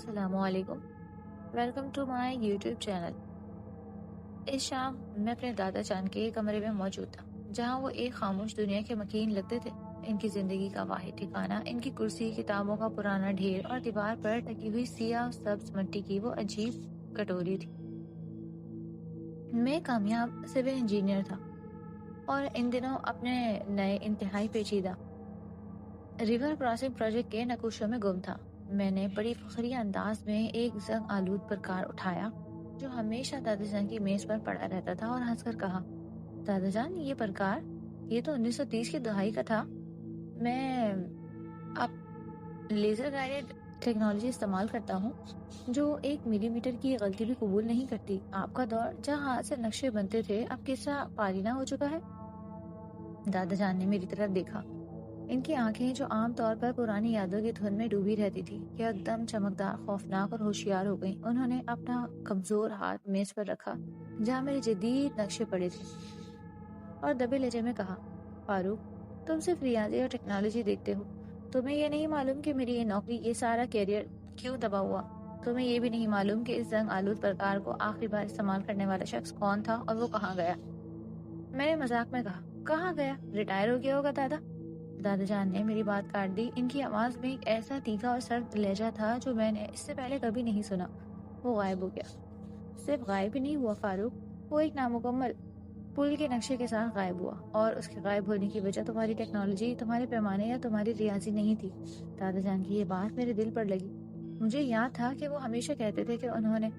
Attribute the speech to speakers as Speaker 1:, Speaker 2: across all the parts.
Speaker 1: السلام علیکم، welcome to my YouTube channel. اس شام میں اپنے دادا جان کے کمرے میں موجود تھا، جہاں وہ ایک خاموش دنیا کے مکین لگتے تھے۔ ان کی زندگی کا واحد ٹھکانہ ان کی کرسی، کتابوں کا پرانا ڈھیر اور دیوار پر ٹکی ہوئی سیاہ سبز مٹی کی وہ عجیب کٹوری تھی۔ میں کامیاب سول انجینئر تھا اور ان دنوں اپنے نئے انتہائی پیچیدہ ریور کراسنگ پروجیکٹ کے نقوشوں میں گم تھا۔ میں نے بڑی فخریہ انداز میں ایک زنگ آلود پرکار اٹھایا جو ہمیشہ دادا جان کی میز پر پڑا رہتا تھا، اور ہنس کر کہا، دادا جان، یہ پرکار، یہ تو 1930 کی دہائی کا تھا۔ میں اب لیزر گائیڈڈ ٹیکنالوجی استعمال کرتا ہوں جو 1 ملی میٹر کی غلطی بھی قبول نہیں کرتی۔ آپ کا دور جہاں ہاتھ سے نقشے بنتے تھے اب قصہ پارینہ ہو چکا ہے۔ دادا جان نے میری طرف دیکھا۔ ان کی آنکھیں جو عام طور پر پرانی یادوں کی دھن میں ڈوبی رہتی تھی ایک دم چمکدار، خوفناک اور ہوشیار ہو گئیں۔ انہوں نے اپنا کمزور ہاتھ میز پر رکھا جہاں میرے جدید نقشے پڑے تھے، اور دبے لہجے میں کہا، فاروق، تم صرف ریاضی اور ٹیکنالوجی دیکھتے ہو۔ تمہیں یہ نہیں معلوم کہ میری یہ نوکری، یہ سارا کیریئر کیوں تباہ ہوا۔ تمہیں یہ بھی نہیں معلوم کہ اس زنگ آلود پرکار کو آخری بار استعمال کرنے والا شخص کون تھا اور وہ کہاں گیا۔ میں نے مذاق میں کہا، کہاں گیا؟ ریٹائر ہو گیا ہوگا دادا۔ دادا جان نے میری بات کاٹ دی۔ ان کی آواز میں ایک ایسا تیکھا اور سرد لہجہ تھا جو میں نے اس سے پہلے کبھی نہیں سنا۔ وہ غائب ہو گیا۔ صرف غائب ہی نہیں ہوا فاروق، وہ ایک نامکمل پل کے نقشے کے ساتھ غائب ہوا، اور اس کے غائب ہونے کی وجہ تمہاری ٹیکنالوجی، تمہارے پیمانے یا تمہاری ریاضی نہیں تھی۔ دادا جان کی یہ بات میرے دل پر لگی۔ مجھے یاد تھا کہ وہ ہمیشہ کہتے تھے کہ انہوں نے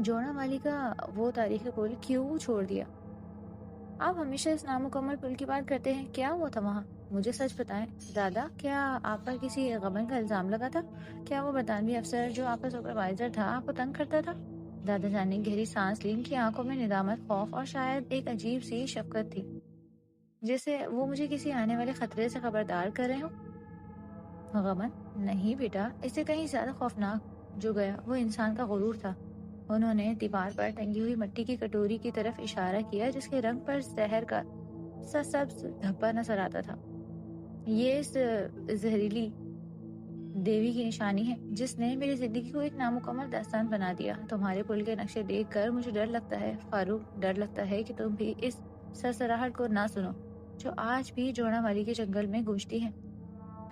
Speaker 1: جوڑا والی کا وہ تاریخی پل کیوں چھوڑ دیا۔ آپ ہمیشہ اس نامکمل پل کی بات کرتے ہیں، کیا ہوا تھا وہاں؟ مجھے سچ بتائیں دادا، کیا آپ پر کسی غبن کا الزام لگا تھا؟ کیا وہ برطانوی افسر جو آپ کا سپروائزر تھا آپ کو تنگ کرتا تھا؟ دادا جان نے گہری سانس لی۔ ان کی آنکھوں میں ندامت، خوف اور شاید ایک عجیب سی شفقت تھی، جیسے وہ مجھے کسی آنے والے خطرے سے خبردار کر رہے ہوں۔ غبن؟ نہیں بیٹا، اس سے کہیں زیادہ خوفناک۔ جو گیا وہ انسان کا غرور تھا۔ انہوں نے دیوار پر ٹنگی ہوئی مٹی کی کٹوری کی طرف اشارہ کیا جس کے رنگ پر زہر کا سبز دھبا نظر آتا تھا۔ یہ اس زہریلی دیوی کی نشانی ہے جس نے میری زندگی کو ایک نامکمل داستان بنا دیا۔ تمہارے پل کے نقشے دیکھ کر مجھے ڈر لگتا ہے فاروق، ڈر لگتا ہے کہ تم بھی اس سرسراہٹ کو نہ سنو جو آج بھی جوڑا والی کے جنگل میں گونجتی ہے۔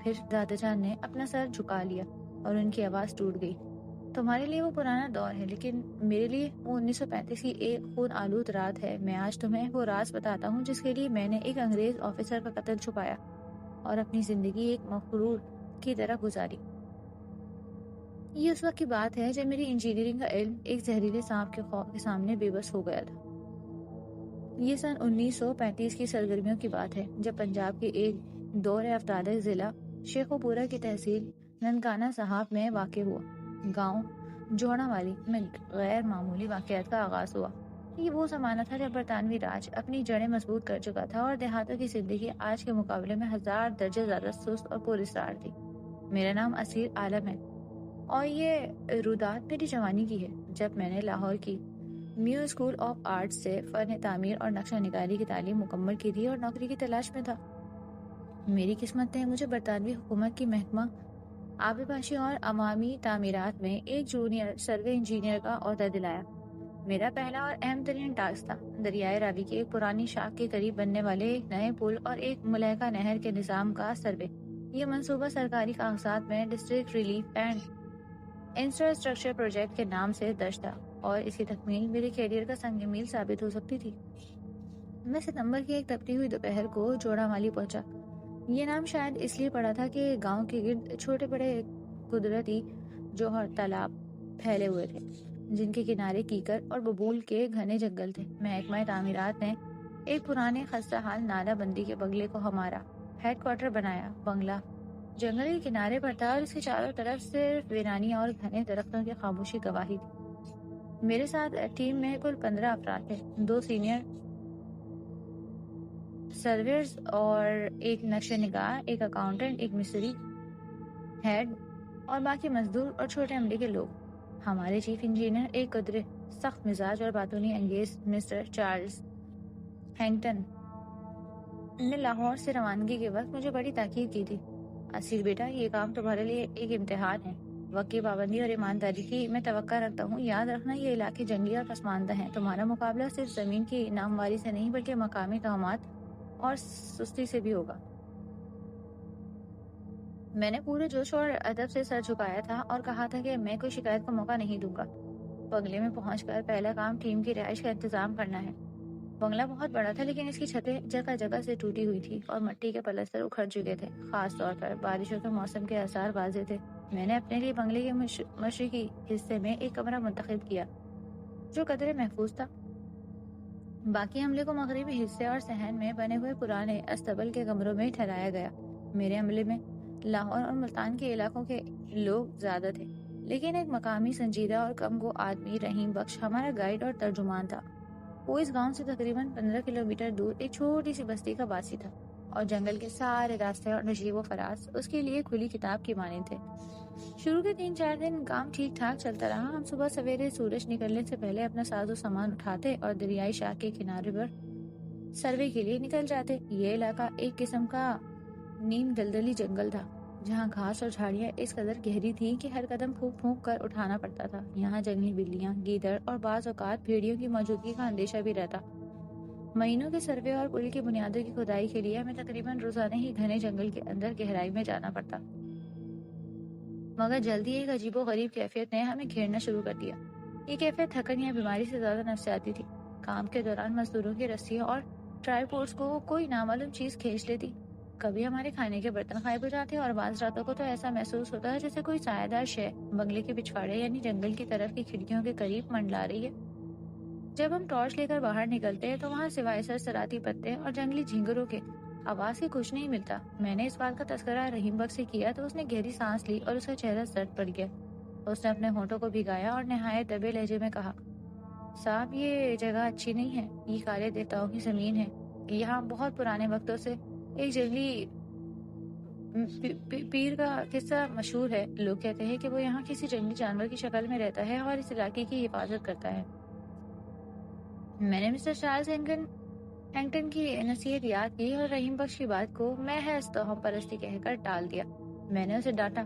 Speaker 1: پھر دادا جان نے اپنا سر جھکا لیا اور ان کی آواز ٹوٹ گئی۔ تمہارے لیے وہ پرانا دور ہے، لیکن میرے لیے وہ 1935 کی ایک خون آلود رات ہے۔ میں آج تمہیں وہ راز بتاتا ہوں جس کے لیے میں نے ایک انگریز آفیسر کا قتل چھپایا اور اپنی زندگی ایک مغرور کی طرح گزاری۔ یہ اس وقت کی بات ہے جب میری انجینئرنگ کا علم ایک زہریلے سانپ کے خوف کے سامنے بے بس ہو گیا تھا۔ یہ سن 1935 کی سرگرمیوں کی بات ہے جب پنجاب کے ایک دور افتادہ ضلع شیخوپورہ کی تحصیل ننکانہ صاحب میں واقع ہوا گاؤں جوڑا والی میں غیر معمولی واقعات کا آغاز ہوا۔ یہ وہ زمانہ تھا جب برطانوی راج اپنی جڑیں مضبوط کر چکا تھا اور دیہاتوں کی زندگی آج کے مقابلے میں 1000 درجے زیادہ سست اور پراسرار تھی۔ میرا نام اسیر عالم ہے اور یہ رودات میری جوانی کی ہے جب میں نے لاہور کی میو اسکول آف آرٹس سے فن تعمیر اور نقشہ نگاری کی تعلیم مکمل کی تھی اور نوکری کی تلاش میں تھا۔ میری قسمت نے مجھے برطانوی حکومت کی محکمہ آبپاشی اور عوامی تعمیرات میں ایک جونیئر سروے انجینئر کا عہدہ دلایا۔ میرا پہلا اور اہم ترین ٹاسک تھا دریائے راوی کی ایک پرانی شاخ کے قریب بننے والے ایک نئے پل اور ایک ملحقہ نہر کے نظام کا سروے۔ یہ منصوبہ سرکاری کاغذات میں district relief and infrastructure project کے نام سے درج تھا، اور اس کی تکمیل میرے کیریئر کا سنگ میل ثابت ہو سکتی تھی۔ میں ستمبر کی ایک تپتی ہوئی دوپہر کو جوڑا والی پہنچا۔ یہ نام شاید اس لیے پڑا تھا کہ گاؤں کے گرد چھوٹے بڑے قدرتی جوہر تالاب پھیلے ہوئے تھے جن کے کنارے کیکر اور ببول کے گھنے جنگل تھے۔ محکمہ تعمیرات نے ایک پرانے خستہ حال نالہ بندی کے بنگلے کو ہمارا ہیڈ کوارٹر بنایا۔ بنگلہ جنگل کے کنارے پر تھا اور اس کے چاروں طرف صرف ویرانی اور گھنے درختوں کی خاموشی گواہی تھی۔ میرے ساتھ ٹیم میں کل 15 افراد تھے، 2 سینئر سرویئرز اور ایک نقشہ نگار، ایک اکاؤنٹنٹ، ایک مستری ہیڈ اور باقی مزدور اور چھوٹے عملے کے لوگ۔ ہمارے چیف انجینئر ایک قدرے سخت مزاج اور باتونی انگیز مسٹر چارلز ہینگٹن نے لاہور سے روانگی کے وقت مجھے بڑی تاکید کی تھی، اسیر بیٹا، یہ کام تمہارے لیے ایک امتحان ہے۔ وقت کی پابندی اور ایمانداری کی میں توقع رکھتا ہوں. یاد رکھنا یہ علاقے جنگلی اور پسماندہ ہیں. تمہارا مقابلہ صرف زمین کی نامواری سے نہیں بلکہ مقامی توہمات اور سستی سے بھی ہوگا. میں نے پورے جوش اور ادب سے سر جھکایا تھا اور کہا تھا کہ میں کوئی شکایت کا موقع نہیں دوں گا. بنگلے میں پہنچ کر پہلا کام ٹیم کی رہائش کا انتظام کرنا ہے. بنگلہ بہت بڑا تھا لیکن اس کی چھتیں جگہ جگہ سے ٹوٹی ہوئی تھی اور مٹی کے پلستر اکھڑ چکے تھے. خاص طور پر بارشوں کے موسم کے آثار واضح تھے. میں نے اپنے لیے بنگلے کے مشرقی حصے میں ایک کمرہ منتخب کیا جو قدرے محفوظ تھا. باقی عملے کو مغربی حصے اور صحن میں بنے ہوئے پرانے استبل کے کمروں میں ٹھہرایا گیا. میرے عملے میں لاہور اور ملتان کے علاقوں کے لوگ زیادہ تھے لیکن ایک مقامی سنجیدہ اور کم گو آدمی رحیم بخش ہمارا گائیڈ اور ترجمان تھا. وہ اس گاؤں سے تقریباً 15 کلومیٹر دور ایک چھوٹی سی بستی کا باسی تھا اور جنگل کے سارے راستے اور نشیب و فراز اس کے لیے کھلی کتاب کی مانند تھے. شروع کے 3-4 دن کام ٹھیک ٹھاک چلتا رہا. ہم صبح سویرے سورج نکلنے سے پہلے اپنا ساز و سامان اٹھاتے اور دریائے شاہ کے کنارے پر سروے کے لیے نکل جاتے. یہ علاقہ ایک قسم کا نیم دلدلی جنگل تھا جہاں گھاس اور جھاڑیاں اس قدر گہری تھیں کہ ہر قدم پھونک پھونک کر اٹھانا پڑتا تھا. یہاں جنگلی بلیاں، گیدڑ اور بعض اوقات بھیڑیوں کی موجودگی کا اندیشہ بھی رہتا. مہینوں کے سروے اور پل کی بنیادوں کی کھدائی کے لیے ہمیں تقریباً روزانہ ہی گھنے جنگل کے اندر گہرائی میں جانا پڑتا. مگر جلدی ایک عجیب و غریب کیفیت نے ہمیں گھیرنا شروع کر دیا. یہ کیفیت تھکن یا بیماری سے زیادہ نفسیاتی تھی. کام کے دوران مزدوروں کی رسیوں اور ٹرائی پورٹس کو کوئی نامعلوم چیز کھینچ لیتی. کبھی ہمارے کھانے کے برتن غائب ہو جاتے اور بعض راتوں کو تو ایسا محسوس ہوتا ہے جیسے کوئی سایہ دار شے بنگلے کے پچھواڑے یعنی جنگل کی طرف کی کھڑکیوں کے قریب منڈلا رہی ہے. جب ہم ٹارچ لے کر باہر نکلتے تو وہاں سوائے سرسراتی پتے اور جنگلی جھینگروں کے آواز کے کچھ نہیں ملتا. میں نے اس بات کا تذکرہ رحیم بخش سے کیا تو اس نے گہری سانس لی اور اس کا چہرہ سرد پڑ گیا. اس نے اپنے ہونٹوں کو بھگایا اور نہایت دبے لہجے میں کہا، صاحب یہ جگہ اچھی نہیں ہے. یہ کالے دیوتاؤں کی زمین ہے. یہاں بہت پرانے وقتوں سے ایک جنگلی پیر کا قصہ مشہور ہے. لوگ کہتے ہیں کہ وہ یہاں کسی جنگلی جانور کی شکل میں رہتا ہے اور اس علاقے کی حفاظت کرتا ہے. میں نے مسٹر چارلز ہینگٹن کی نصیحت یاد کی اور رحیم بخش کی بات کو محض توہم پرستی کہہ کر ٹال دیا. میں نے اسے ڈانٹا،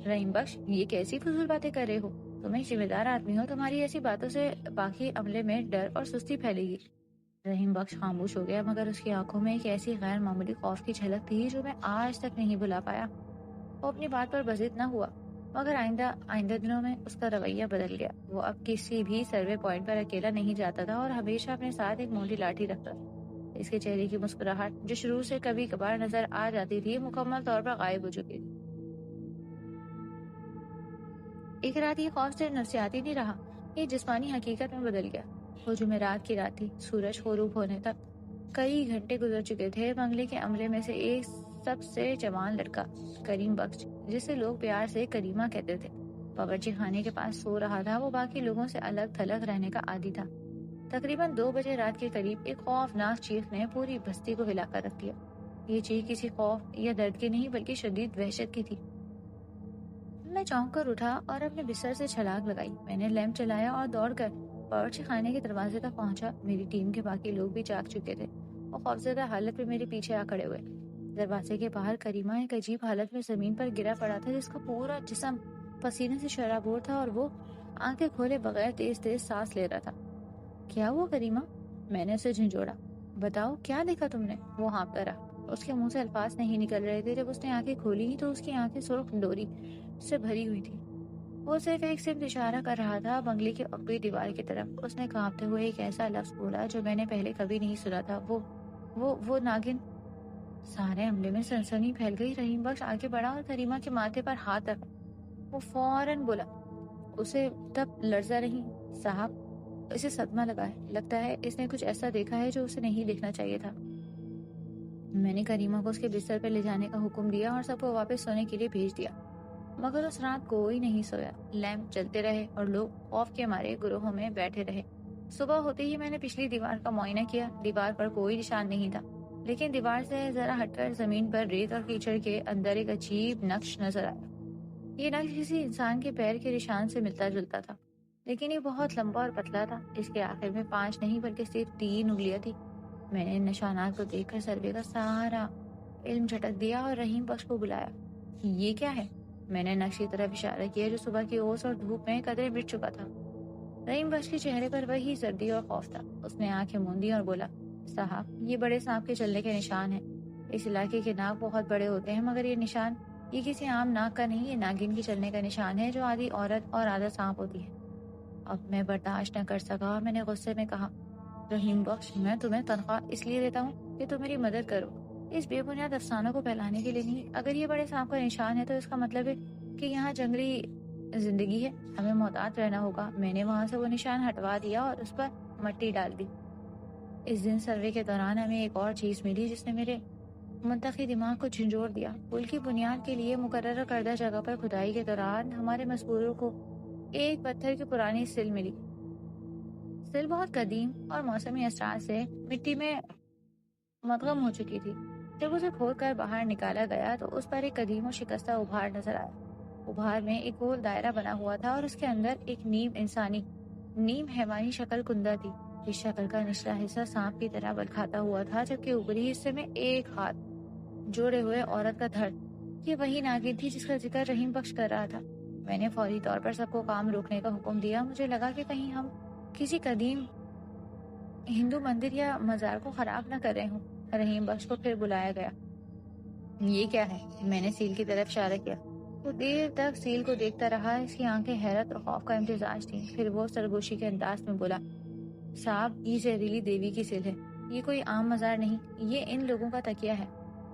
Speaker 1: رحیم بخش یہ کیسی فضول باتیں کر رہے ہو؟ تم ایک ذمہ دار آدمی ہو. تمہاری ایسی باتوں سے باقی عملے میں ڈر اور سستی پھیلے گی. رحیم بخش خاموش ہو گیا مگر اس کی آنکھوں میں ایک ایسی غیر معمولی خوف کی جھلک تھی جو میں آج تک نہیں بھلا پایا. وہ اپنی بات پر بضد نہ ہوا مگر آئندہ دنوں میں اس کا رویہ بدل گیا. وہ اب کسی بھی سروے پوائنٹ پر اکیلا نہیں جاتا تھا اور ہمیشہ اپنے ساتھ ایک موٹی لاٹھی رکھتا تھا. اس کے چہرے کی مسکراہٹ جو شروع سے کبھی کبھار نظر آ جاتی تھی مکمل طور پر غائب ہو چکی تھی. ایک رات یہ خوف سے نفسیاتی نہیں رہا، یہ جسمانی حقیقت میں بدل گیا. وہ جمعرات کی رات تھی. سورج غروب ہونے تک کئی گھنٹے گزر چکے تھے. بنگلے کے عملے میں سے ایک سب سے جوان لڑکا کریم بخش، جسے لوگ پیار سے کریمہ کہتے تھے، باورچی خانے کے پاس سو رہا تھا. وہ باقی لوگوں سے الگ تھلگ رہنے کا عادی تھا. تقریباً 2 بجے رات کے قریب ایک خوفناک چیخ نے پوری بستی کو ہلا کر رکھ دیا. یہ چیخ کسی خوف یا درد کی نہیں بلکہ شدید وحشت کی تھی. میں چونک کر اٹھا اور اپنے بستر سے چھلانگ لگائی. میں نے لیمپ چلایا اور دوڑ کر باورچی خانے کے دروازے تک پہنچا. میری ٹیم کے باقی لوگ بھی جاگ چکے تھے. وہ خوفزدہ حالت میں میرے پیچھے آ کھڑے ہوئے. دروازے کے باہر کریمہ ایک عجیب حالت میں زمین پر گرا پڑا تھا جس کا پورا جسم پسینے سے شرابور تھا اور وہ آنکھیں کھولے بغیر تیز تیز سانس لے رہا تھا. کیا ہوا کریمہ؟ میں نے اسے جھنجھوڑا. بتاؤ کیا دیکھا تم نے؟ وہ ہانپتا رہا. اس کے منہ سے الفاظ نہیں نکل رہے تھے. جب اس نے آنکھیں کھولی تو اس کی آنکھیں سرخ ڈوری سے بھری ہوئی تھی. وہ صرف ایک سمت اشارہ کر رہا تھا، بنگلے کی عقبی دیوار کی طرف. اس نے کانپتے ہوئے ایک ایسا لفظ بولا جو میں نے پہلے کبھی نہیں سنا تھا، وہ ناگن. سارے عملے میں سنسنی پھیل گئی. رحیم بخش آگے بڑھا اور کریمہ کے ماتھے پر ہاتھ رکھا. وہ فوراً بولا، اسے تب لرزا نہیں صاحب، اسے صدمہ لگا ہے. لگتا ہے اس نے کچھ ایسا دیکھا ہے جو اسے نہیں دیکھنا چاہیے تھا. میں نے کریمہ کو اس کے بستر پر لے جانے کا حکم دیا اور سب کو واپس سونے کے لیے بھیج دیا. مگر اس رات کوئی نہیں سویا. لیمپ جلتے رہے اور لوگ خوف کے مارے گروہوں میں بیٹھے رہے. صبح ہوتے ہی میں نے پچھلی دیوار کا معائنہ کیا. دیوار پر کوئی نشان نہیں تھا لیکن دیوار سے ذرا ہٹ کر زمین پر ریت اور کیچڑ کے اندر ایک عجیب نقش نظر آیا. یہ نقش کسی انسان کے پیر کے نشان سے ملتا جلتا تھا لیکن یہ بہت لمبا اور پتلا تھا. اس کے آخر میں 5 نہیں بلکہ صرف 3 انگلیاں تھی. میں نے ان نشانات کو دیکھ کر سروے کا سارا علم جھٹک دیا اور رحیم بخش کو بلایا. یہ کیا ہے؟ میں نے نقش کی طرف اشارہ کیا جو صبح کی اوس اور دھوپ میں قدرے مٹ چکا تھا۔ رحیم بخش کے چہرے پر وہی سردی اور خوف تھا۔ اس نے آنکھیں موندی اور بولا، صاحب یہ بڑے سانپ کے چلنے کے نشان ہیں۔ اس علاقے کے ناگ بہت بڑے ہوتے ہیں، مگر یہ نشان یہ کسی عام ناگ کا نہیں، یہ ناگن کے چلنے کا نشان ہے جو آدھی عورت اور آدھا سانپ ہوتی ہے۔ اب میں برداشت نہ کر سکا اور میں نے غصے میں کہا، رحیم بخش، میں تمہیں تنخواہ اس لیے دیتا ہوں کہ تم میری مدد کرو، اس بے بنیاد افسانوں کو پھیلانے کے لیے نہیں۔ اگر یہ بڑے سانپ کا نشان ہے تو اس کا مطلب ہے کہ یہاں جنگلی زندگی ہے، ہمیں محتاط رہنا ہوگا۔ میں نے وہاں سے وہ نشان ہٹوا دیا اور اس پر مٹی ڈال دی۔ اس دن سروے کے دوران ہمیں ایک اور چیز ملی جس نے میرے منطقی دماغ کو جھنجھوڑ دیا۔ پل کی بنیاد کے لیے مقررہ کردہ جگہ پر کھدائی کے دوران ہمارے مزدوروں کو ایک پتھر کی پرانی سل ملی۔ سل بہت قدیم اور موسمی اثرات سے مٹی میں مدغم ہو چکی تھی۔ جب اسے کھود کر باہر نکالا گیا تو اس پر ایک قدیم اور شکستہ ابھار نظر آیا۔ ابھار میں ایک گول دائرہ بنا ہوا تھا اور اس کے اندر ایک نیم انسانی نیم حیوانی شکل کندہ تھی۔ اس شکل کا نچلا حصہ سانپ کی طرح بل کھاتا ہوا تھا جبکہ اوپری حصے میں ایک ہاتھ جوڑے ہوئے عورت کا دھڑ۔ یہ وہی ناگن تھی جس کا ذکر رحیم بخش کر رہا تھا۔ میں نے فوری طور پر سب کو کام روکنے کا حکم دیا۔ مجھے لگا کہ کہیں ہم کسی قدیم ہندو مندر یا مزار کو خراب نہ کر رہے ہوں۔ رحیم بخش کو پھر بلایا گیا۔ یہ کیا ہے؟ میں نے سیل کی طرف اشارہ کیا۔ وہ دیر تک سیل کو دیکھتا رہا۔ اس کی آنکھیں حیرت اور خوف کا امتزاج تھیں۔ پھر وہ سرگوشی کے انداز میں بولا، صاحب یہ زہریلی دیوی کی سل ہے، یہ کوئی عام مزار نہیں، یہ ان لوگوں کا تکیہ ہے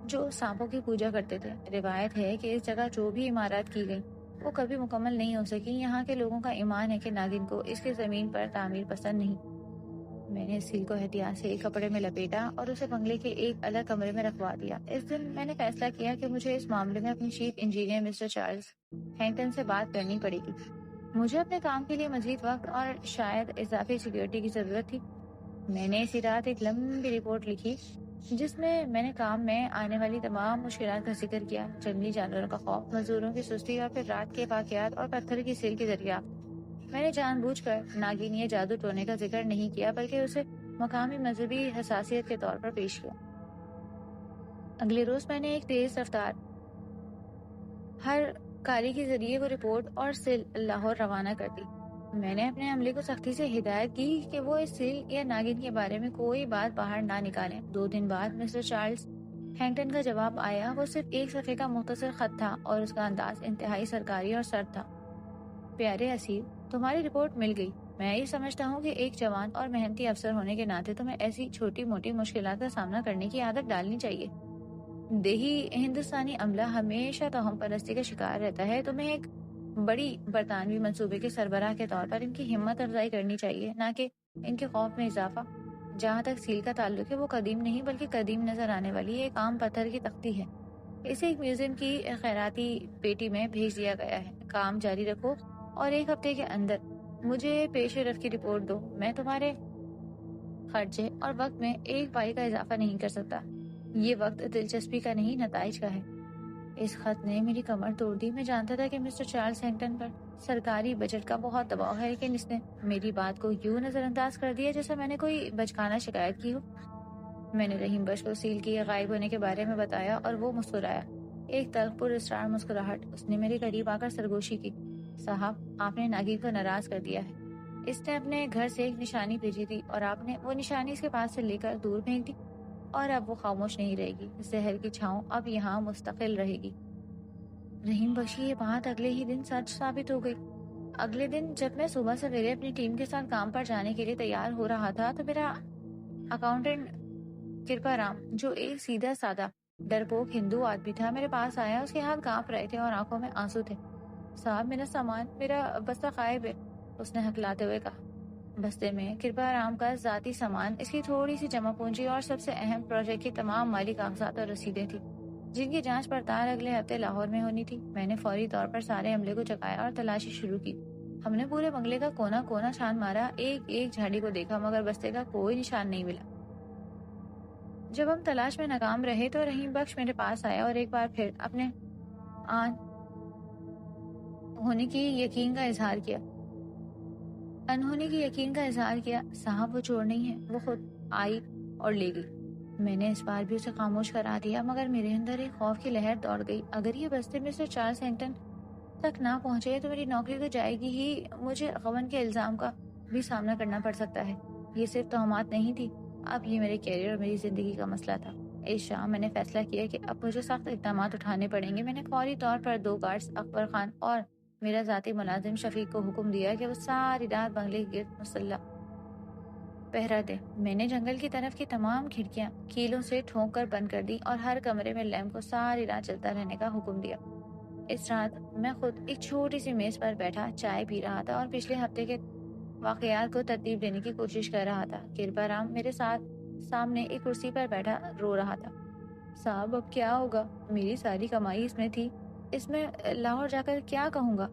Speaker 1: جو سانپوں کی پوجا کرتے تھے۔ روایت ہے کہ اس جگہ جو بھی عمارات کی گئی وہ کبھی مکمل نہیں ہو سکی۔ یہاں کے لوگوں کا ایمان ہے کہ ناگن کو اس کے زمین پر تعمیر پسند نہیں۔ میں نے اس سیل کو احتیاط سے ایک کپڑے میں لپیٹا اور اسے بنگلے کے ایک الگ کمرے میں رکھوا دیا۔ اس دن میں نے فیصلہ کیا کہ مجھے اس معاملے میں اپنی چیف انجینئر مسٹر چارلز ہینگٹن سے بات کرنی پڑے گی۔ مجھے اپنے کام کے لیے مزید وقت اور شاید اضافی سیکیورٹی کی ضرورت تھی۔ میں نے اسی رات ایک لمبی رپورٹ لکھی جس میں میں نے کام میں آنے والی تمام مشکلات کا ذکر کیا، جنگلی جانوروں کا خوف، مزدوروں کی سستی اور پھر رات کے واقعات اور پتھر کی سیل کی دریافت۔ میں نے جان بوجھ کر ناگینی جادو ٹونے کا ذکر نہیں کیا بلکہ اسے مقامی مذہبی حساسیت کے طور پر پیش کیا۔ اگلے روز میں نے ایک تیز رفتار ہر کاری کے ذریعے وہ رپورٹ اور سیل لاہور روانہ کر دی۔ میں نے اپنے عملے کو سختی سے ہدایت کی کہ وہ اس سیل یا ناگن کے بارے میں کوئی بات باہر نہ نکالیں۔ 2 دن بعد مسٹر چارلز ہینگٹن کا جواب آیا۔ وہ صرف ایک صفحے کا مختصر خط تھا اور اس کا انداز انتہائی سرکاری اور سرد تھا۔ پیارے اسیر، تمہاری رپورٹ مل گئی۔ میں یہ سمجھتا ہوں کہ ایک جوان اور محنتی افسر ہونے کے ناطے تمہیں ایسی چھوٹی موٹی مشکلات کا سامنا کرنے کی عادت ڈالنی چاہیے۔ دیہی ہندوستانی عملہ ہمیشہ توہم پرستی کا شکار رہتا ہے۔ تمہیں ایک بڑی برطانوی منصوبے کے سربراہ کے طور پر ان کی ہمت افزائی کرنی چاہیے، نہ کہ ان کے خوف میں اضافہ۔ جہاں تک سیل کا تعلق ہے، وہ قدیم نہیں بلکہ قدیم نظر آنے والی ایک عام پتھر کی تختی ہے۔ اسے ایک میوزیم کی خیراتی پیٹی میں بھیج دیا گیا ہے۔ کام جاری رکھو اور 1 ہفتے کے اندر مجھے پیش رفت کی رپورٹ دو۔ میں تمہارے خرچے اور وقت میں 1 پائی کا اضافہ نہیں کر سکتا۔ یہ وقت دلچسپی کا نہیں، نتائج کا ہے۔ اس خط نے میری کمر توڑ دی۔ میں جانتا تھا کہ مسٹر چارلز ہینگٹن پر سرکاری بجٹ کا بہت دباؤ ہے، لیکن اس نے میری بات کو یوں نظر انداز کر دیا جیسے میں نے کوئی بچکانہ شکایت کی ہو۔ میں نے رحیم بخش کو سیل کے غائب ہونے کے بارے میں بتایا اور وہ مسکرایا، ایک تلخ پر اسرار مسکراہٹ۔ اس نے میرے قریب آ کر سرگوشی کی، صاحب آپ نے ناگن کو ناراض کر دیا ہے۔ اس نے اپنے گھر سے ایک نشانی بھیجی تھی اور آپ نے وہ نشانی اس کے پاس سے لے کر دور پھینک دی، اور اب وہ خاموش نہیں رہے گی۔ زہر کی چھاؤں اب یہاں مستقل رہے گی۔ رحیم بخش کی یہ بات اگلے ہی دن سچ ثابت ہو گئی۔ اگلے دن جب میں صبح سویرے اپنی ٹیم کے ساتھ کام پر جانے کے لیے تیار ہو رہا تھا تو میرا اکاؤنٹنٹ کرپا رام، جو ایک سیدھا سادہ ڈرپوک ہندو آدمی تھا، میرے پاس آیا۔ اس کے ہاتھ کانپ رہے تھے اور آنکھوں میں آنسو تھے۔ صاحب میرا سامان، میرا بستہ غائب ہے، اس نے ہکلاتے ہوئے کہا۔ بستے میں کرپا رام کا ذاتی سامان، اس کی تھوڑی سی جمع پونجی اور سب سے اہم پروجیکٹ کی تمام مالی کاغذات اور رسیدیں تھیں، جن کی جانچ پڑتال اگلے ہفتے لاہور میں ہونی تھی۔ میں نے فوری طور پر سارے عملے کو جگایا اور تلاشی شروع کی۔ ہم نے پورے بنگلے کا کونا کونا چھان مارا، ایک ایک جھاڑی کو دیکھا، مگر بستے کا کوئی نشان نہیں ملا۔ جب ہم تلاش میں ناکام رہے تو رحیم بخش میرے پاس آیا اور ایک بار پھر اپنے آن ہونے کی یقین کا اظہار کیا۔ انہوں کی یقین کا اظہار کیا۔ صاحب وہ چور نہیں ہے، وہ خود آئی اور لے گئی۔ میں نے اس بار بھی اسے خاموش کرا دیا، مگر میرے اندر ایک خوف کی لہر دوڑ گئی۔ اگر یہ بستے مسٹر چارلز ہینگٹن تک نہ پہنچے تو میری نوکری تو جائے گی ہی، مجھے غبن کے الزام کا بھی سامنا کرنا پڑ سکتا ہے۔ یہ صرف توہمات نہیں تھی، اب یہ میرے کیریئر اور میری زندگی کا مسئلہ تھا۔ اس شام میں نے فیصلہ کیا کہ اب مجھے سخت اقدامات اٹھانے پڑیں گے۔ میں نے فوری طور پر 2 گارڈز اکبر خان اور میرا ذاتی ملازم شفیق کو حکم دیا کہ وہ ساری رات بنگلے کے گرد مسلح پہرا دے۔ میں نے جنگل کی طرف کی تمام کھڑکیاں کیلوں سے ٹھونک کر بند کر دی اور ہر کمرے میں لیمپ کو ساری رات چلتا رہنے کا حکم دیا۔ اس رات میں خود ایک چھوٹی سی میز پر بیٹھا چائے پی رہا تھا اور پچھلے ہفتے کے واقعات کو ترتیب دینے کی کوشش کر رہا تھا۔ کرپا رام میرے ساتھ سامنے ایک کرسی پر بیٹھا رو رہا تھا۔ صاحب اب کیا ہوگا؟ میری ساری کمائی اس میں تھی، اس میں لاہور جا کر کیا کہوں گا؟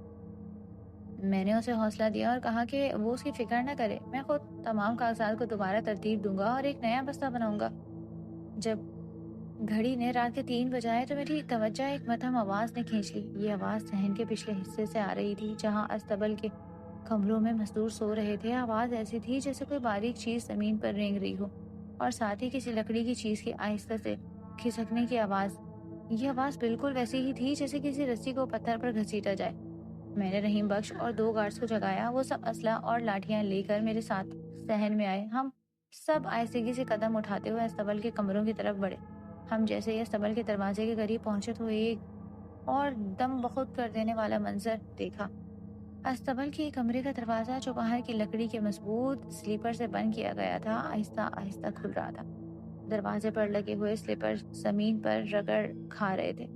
Speaker 1: میں نے اسے حوصلہ دیا اور کہا کہ وہ اس کی فکر نہ کرے، میں خود تمام کاغذات کو دوبارہ ترتیب دوں گا اور ایک نیا بستہ بناؤں گا۔ جب گھڑی نے رات کے 3 بجائے تو میری توجہ ایک مدھم آواز نے کھینچ لی۔ یہ آواز صحن کے پچھلے حصے سے آ رہی تھی جہاں استبل کے کمروں میں مزدور سو رہے تھے۔ آواز ایسی تھی جیسے کوئی باریک چیز زمین پر رینگ رہی ہو اور ساتھ ہی کسی لکڑی کی چیز کی آہستہ سے کھسکنے کی آواز۔ یہ آواز بالکل ویسی ہی تھی جیسے کسی رسی کو پتھر پر گھسیٹا جائے۔ میں نے رحیم بخش اور 2 گارڈز کو جگایا۔ وہ سب اسلحہ اور لاٹھیاں لے کر میرے ساتھ صحن میں آئے۔ ہم سب آہستگی سے قدم اٹھاتے ہوئے استبل کے کمروں کی طرف بڑھے۔ ہم جیسے ہی استبل کے دروازے کے قریب پہنچے تو ایک اور دم بخود کر دینے والا منظر دیکھا۔ استبل کے کمرے کا دروازہ جو باہر کی لکڑی کے مضبوط سلیپر سے بند کیا گیا تھا آہستہ آہستہ کھل رہا تھا۔ دروازے پر لگے ہوئے سلیپر زمین پر رگڑ کھا رہے تھے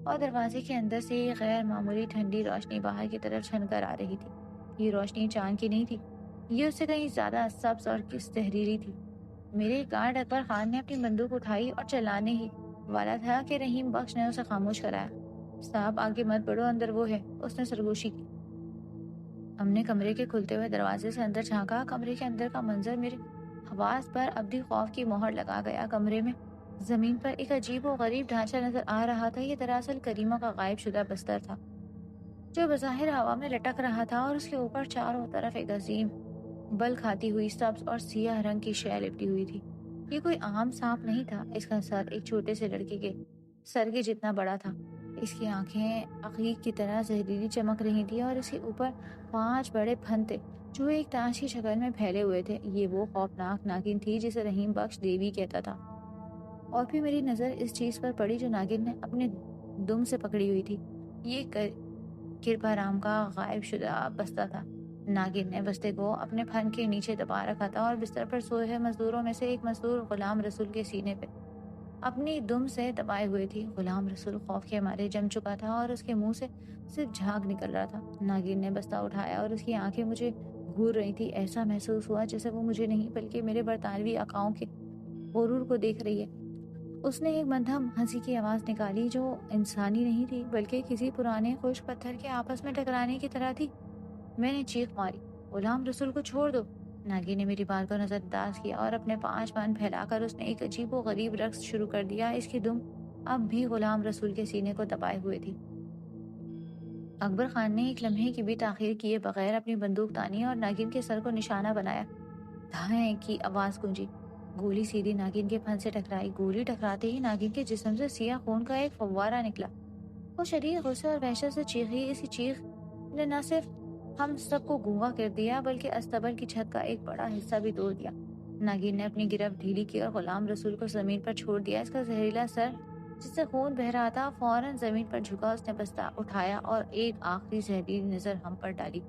Speaker 1: اور دروازے کے اندر سے یہ غیر معمولی ٹھنڈی روشنی باہر کی طرف چھن کر آ رہی تھی۔ یہ روشنی چاند کی نہیں تھی، یہ اس سے کہیں زیادہ سبز اور زہریلی تھی۔ میرے گارڈ اکبر خان نے اپنی بندوق اٹھائی اور چلانے ہی والا تھا کہ رحیم بخش نے اسے خاموش کرایا۔ صاحب آگے مت بڑھو، اندر وہ ہے، اس نے سرگوشی کی۔ ہم نے کمرے کے کھلتے ہوئے دروازے سے اندر جھانکا۔ کمرے کے اندر کا منظر میرے حواس پر ابدی خوف کی مہر لگا گیا۔ کمرے میں زمین پر ایک عجیب و غریب ڈھانچہ نظر آ رہا تھا۔ یہ دراصل کریمہ کا غائب شدہ بستر تھا جو بظاہر ہوا میں لٹک رہا تھا اور اس کے اوپر چاروں طرف ایک عظیم بل کھاتی ہوئی سبز اور سیاہ رنگ کی شے لپٹی ہوئی تھی۔ یہ کوئی عام سانپ نہیں تھا، اس کا سر ایک چھوٹے سے لڑکے کے سر کے جتنا بڑا تھا۔ اس کی آنکھیں عقیق کی طرح زہریلی چمک رہی تھی اور اس کے اوپر 5 بڑے پھن تھے جو ایک تاش کی شکل میں پھیلے ہوئے تھے۔ یہ وہ خوفناک ناگن تھی جسے رحیم بخش دیوی کہتا تھا۔ اور پھر میری نظر اس چیز پر پڑی جو ناگن نے اپنے دم سے پکڑی ہوئی تھی۔ یہ کرپا رام کا غائب شدہ بستہ تھا۔ ناگن نے بستے کو اپنے پھن کے نیچے دبا رکھا تھا اور بستر پر سوئے ہوئے مزدوروں میں سے ایک مزدور غلام رسول کے سینے پہ اپنی دم سے دبائے ہوئے تھی۔ غلام رسول خوف کے مارے جم چکا تھا اور اس کے منہ سے صرف جھاگ نکل رہا تھا۔ ناگن نے بستہ اٹھایا اور اس کی آنکھیں مجھے گھور رہی تھی۔ ایسا محسوس ہوا جیسے وہ مجھے نہیں بلکہ میرے برطانوی آقاؤں کے غرور کو دیکھ رہی ہے۔ اس نے ایک مدھم ہنسی کی آواز نکالی جو انسانی نہیں تھی بلکہ کسی پرانے خشک پتھر کے آپس میں ٹکرانے کی طرح تھی۔ میں نے چیخ ماری، غلام رسول کو چھوڑ دو۔ ناگن نے میری بات کو نظر انداز کیا اور اپنے 5 پان پھیلا کر اس نے ایک عجیب و غریب رقص شروع کر دیا۔ اس کی دم اب بھی غلام رسول کے سینے کو دبائے ہوئے تھی۔ اکبر خان نے ایک لمحے کی بھی تاخیر کیے بغیر اپنی بندوق تانی اور ناگن کے سر کو نشانہ بنایا۔ دھائیں کی آواز گونجی، گولی سیدھی ناگن کے پھن سے ٹکرائی۔ گولی ٹکراتے ہی ناگن کے جسم سے سیاہ خون کا ایک فوارہ نکلا۔ وہ شدید غصے اور وحشت سے چیخی۔ اسی چیخ نے نہ صرف ہم سب کو گونگا کر دیا بلکہ استبل کی چھت کا ایک بڑا حصہ بھی توڑ دیا۔ ناگن نے اپنی گرفت ڈھیلی کی اور غلام رسول کو زمین پر چھوڑ دیا۔ اس کا زہریلا سر جس سے خون بہہ رہا تھا فوراً زمین پر جھکا۔ اس نے بستہ اٹھایا اور ایک آخری زہریلی نظر ہم پر ڈالی،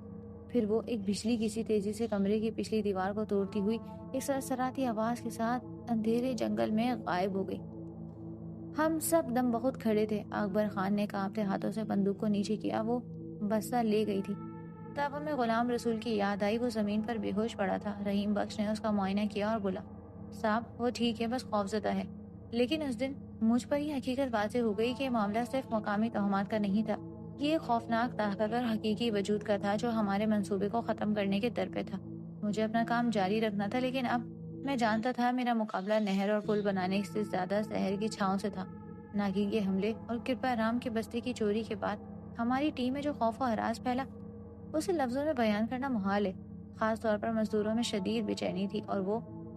Speaker 1: پھر وہ ایک بجلی کی سی تیزی سے کمرے کی پچھلی دیوار کو توڑتی ہوئی ایک سرسراتی آواز کے ساتھ اندھیرے جنگل میں غائب ہو گئی۔ ہم سب دم بخود کھڑے تھے۔ اکبر خان نے کانپتے ہاتھوں سے بندوق کو نیچے کیا۔ وہ بستہ لے گئی تھی۔ تب ہمیں غلام رسول کی یاد آئی۔ وہ زمین پر بے ہوش پڑا تھا۔ رحیم بخش نے اس کا معائنہ کیا اور بولا، صاحب وہ ٹھیک ہے، بس خوفزدہ ہے۔ لیکن اس دن مجھ پر یہ حقیقت واضح ہو گئی کہ معاملہ صرف مقامی توہمات کا نہیں تھا، یہ ایک خوفناک طاقتور حقیقی وجود کا تھا جو ہمارے منصوبے کو ختم کرنے کے در پہ تھا۔ مجھے اپنا کام جاری رکھنا تھا لیکن اب میں جانتا تھا میرا مقابلہ نہر اور پل بنانے سے زیادہ زہر کی چھاؤں سے تھا۔ ناگن کے حملے اور کرپا رام کے بستے کی چوری کے بعد ہماری ٹیم میں جو خوف و ہراس پھیلا اسے لفظوں میں بیان کرنا محال ہے۔ خاص طور پر مزدوروں میں شدید بے چینی تھی اور وہ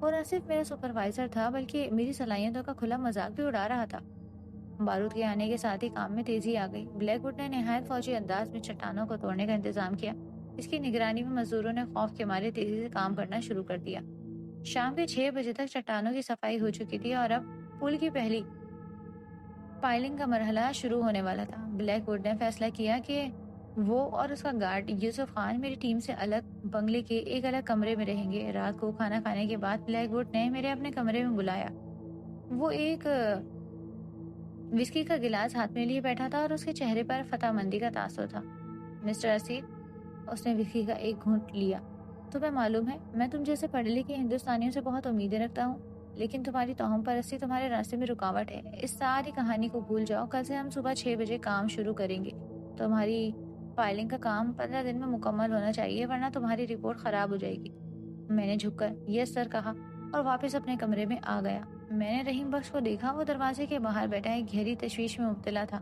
Speaker 1: وہ نہ صرف میرا سپروائزر تھا بلکہ میری صلاحیتوں کا کھلا مذاق بھی اڑا رہا تھا۔ بارود کے آنے کے ساتھ ہی کام میں تیزی آ گئی۔ بلیک ووڈ نے نہایت فوجی انداز میں چٹانوں کو توڑنے کا انتظام کیا۔ اس کی نگرانی میں مزدوروں نے خوف کے مارے تیزی سے کام کرنا شروع کر دیا۔ شام کے 6 بجے تک چٹانوں کی صفائی ہو چکی تھی اور اب پل کی پہلی پائلنگ کا مرحلہ شروع ہونے والا تھا۔ بلیک ووڈ نے فیصلہ کیا کہ وہ اور اس کا گارڈ یوسف خان میری ٹیم سے الگ بنگلے کے ایک الگ کمرے میں رہیں گے۔ رات کو کھانا کھانے کے بعد بلیک ووڈ نے میرے اپنے کمرے میں بلایا۔ وہ ایک وسکی کا گلاس ہاتھ میں لیے بیٹھا تھا اور اس کے چہرے پر فتح مندی کا تاثر تھا۔ مسٹر اسیر، اس نے وسکی کا ایک گھونٹ لیا، تمہیں معلوم ہے میں تم جیسے پڑھے لکھے ہندوستانیوں سے بہت امیدیں رکھتا ہوں، لیکن تمہاری توہم پرستی تمہارے راستے میں رکاوٹ ہے۔ اس ساری کہانی کو بھول جاؤ، کل سے ہم صبح 6 بجے کام شروع کریں گے۔ تمہاری فائلنگ کا کام 15 دن میں مکمل ہونا چاہیے ورنہ تمہاری رپورٹ خراب ہو جائے گی۔ میں نے جھک کر یس سر کہا اور واپس اپنے کمرے میں آ گیا۔ میں نے رحیم بخش کو دیکھا، وہ دروازے کے باہر بیٹھا ایک گہری تشویش میں مبتلا تھا۔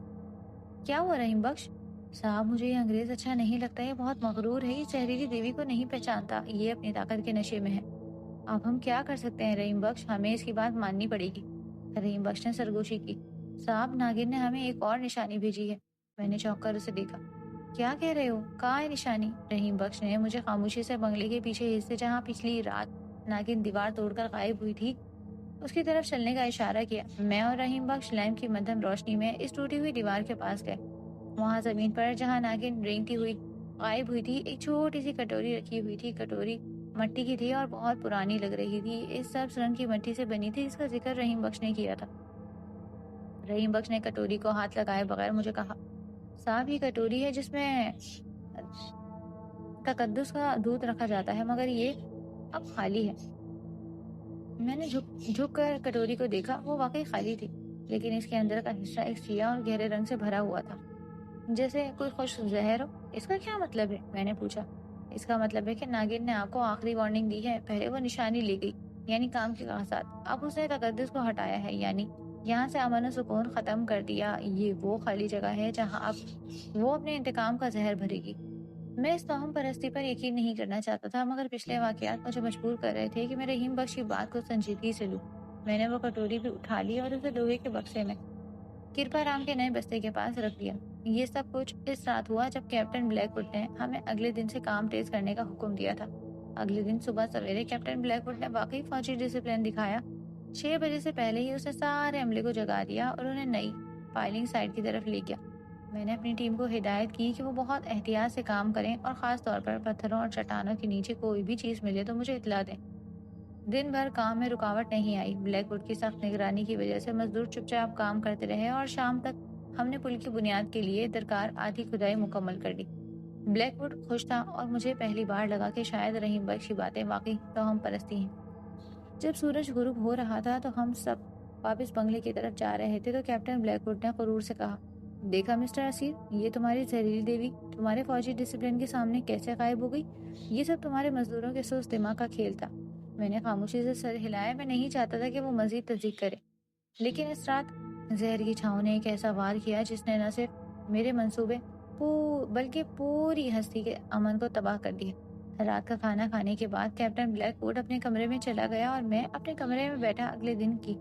Speaker 1: کیا ہوا رحیم بخش؟ صاحب مجھے یہ انگریز اچھا نہیں لگتا، یہ بہت مغرور ہے، یہ زہریلی دیوی کو نہیں پہچانتا، یہ اپنی طاقت کے نشے میں ہے۔ اب ہم کیا کر سکتے ہیں رحیم بخش، ہمیں اس کی بات ماننی پڑے گی۔ رحیم بخش نے سرگوشی کی۔ صاحب ناگن نے ہمیں ایک اور نشانی بھیجی ہے۔ میں نے چونک کر اسے دیکھا۔ کیا کہہ رہے ہو؟ کہاں ہے نشانی؟ رحیم بخش نے مجھے خاموشی سے بنگلے کے پیچھے حصے جہاں پچھلی رات ناگن دیوار توڑ کر غائب ہوئی تھی اس کی طرف چلنے کا اشارہ کیا۔ میں اور رحیم بخش لیمپ کی مدھم روشنی میں اس ٹوٹی ہوئی دیوار کے پاس گئے۔ وہاں زمین پر جہاں ناگن رینگتی ہوئی غائب ہوئی تھی ایک چھوٹی سی کٹوری رکھی ہوئی تھی۔ کٹوری مٹی کی تھی اور بہت پرانی لگ رہی تھی، اس سبز رنگ کی مٹی سے بنی تھی جس کا ذکر رحیم بخش نے کیا تھا۔ رحیم بخش نے کٹوری کو ہاتھ لگائے بغیر مجھے کہا، صاحب یہ کٹوری ہے جس میں تقدس کا دودھ رکھا جاتا ہے، مگر یہ اب خالی ہے۔ میں نے جھک کر کٹوری کو دیکھا، وہ واقعی خالی تھی، لیکن اس کے اندر کا حصہ ایک سیاہ اور گہرے رنگ سے بھرا ہوا تھا، جیسے کوئی خوش زہر ہو۔ اس کا کیا مطلب ہے؟ میں نے پوچھا۔ اس کا مطلب ہے کہ ناگن نے آپ کو آخری وارننگ دی ہے۔ پہلے وہ نشانی لے گئی، یعنی کام کے کاغذات، اب اس نے تقدس کو ہٹایا ہے، یعنی یہاں سے امن و سکون ختم کر دیا۔ یہ وہ خالی جگہ ہے جہاں اب وہ اپنے انتقام کا زہر بھرے گی۔ میں اس توہم پرستی پر یقین نہیں کرنا چاہتا تھا، مگر پچھلے واقعات مجھے مجبور کر رہے تھے کہ میں رحیم بخش کی بات کو سنجیدگی سے لوں۔ میں نے وہ کٹوری بھی اٹھا لی اور اسے لوہے کے بکسے میں کرپا رام کے نئے بستے کے پاس رکھ دیا۔ یہ سب کچھ اس رات ہوا جب کیپٹن بلیک ووڈ نے ہمیں اگلے دن سے کام تیز کرنے کا حکم دیا تھا۔ اگلے دن صبح سویرے کیپٹن بلیک ووڈ نے واقعی فوجی ڈسپلن دکھایا۔ 6 بجے سے پہلے ہی اس نے سارے عملے کو جگا دیا اور انہیں نئی فائلنگ سائٹ کی طرف لے گیا۔ میں نے اپنی ٹیم کو ہدایت کی کہ وہ بہت احتیاط سے کام کریں اور خاص طور پر پتھروں اور چٹانوں کے نیچے کوئی بھی چیز ملے تو مجھے اطلاع دیں۔ دن بھر کام میں رکاوٹ نہیں آئی۔ بلیک ووڈ کی سخت نگرانی کی وجہ سے مزدور چپ چاپ کام کرتے رہے اور شام تک ہم نے پل کی بنیاد کے لیے درکار آدھی کھدائی مکمل کر لی۔ بلیک ووڈ خوش تھا اور مجھے پہلی بار لگا کہ شاید رحیم بخش کی باتیں واقعی توہم پرستی ہیں۔ جب سورج غروب ہو رہا تھا تو ہم سب واپس بنگلے کی طرف جا رہے تھے تو کیپٹن بلیک ووڈ نے غرور سے کہا، دیکھا مسٹر اسیر، یہ تمہاری زہریلی دیوی تمہارے فوجی ڈسپلن کے سامنے کیسے غائب ہو گئی؟ یہ سب تمہارے مزدوروں کے سست دماغ کا کھیل تھا۔ میں نے خاموشی سے سر ہلایا، میں نہیں چاہتا تھا کہ وہ مزید تصدیق کرے، لیکن اس رات زہر کی چھاؤں نے ایک ایسا وار کیا جس نے نہ صرف میرے منصوبے بلکہ پوری ہستی کے امن کو تباہ کر دیا۔ رات کا کھانا کھانے کے بعد کیپٹن بلیک ووڈ اپنے کمرے میں چلا گیا اور میں اپنے کمرے میں بیٹھا اگلے دن کی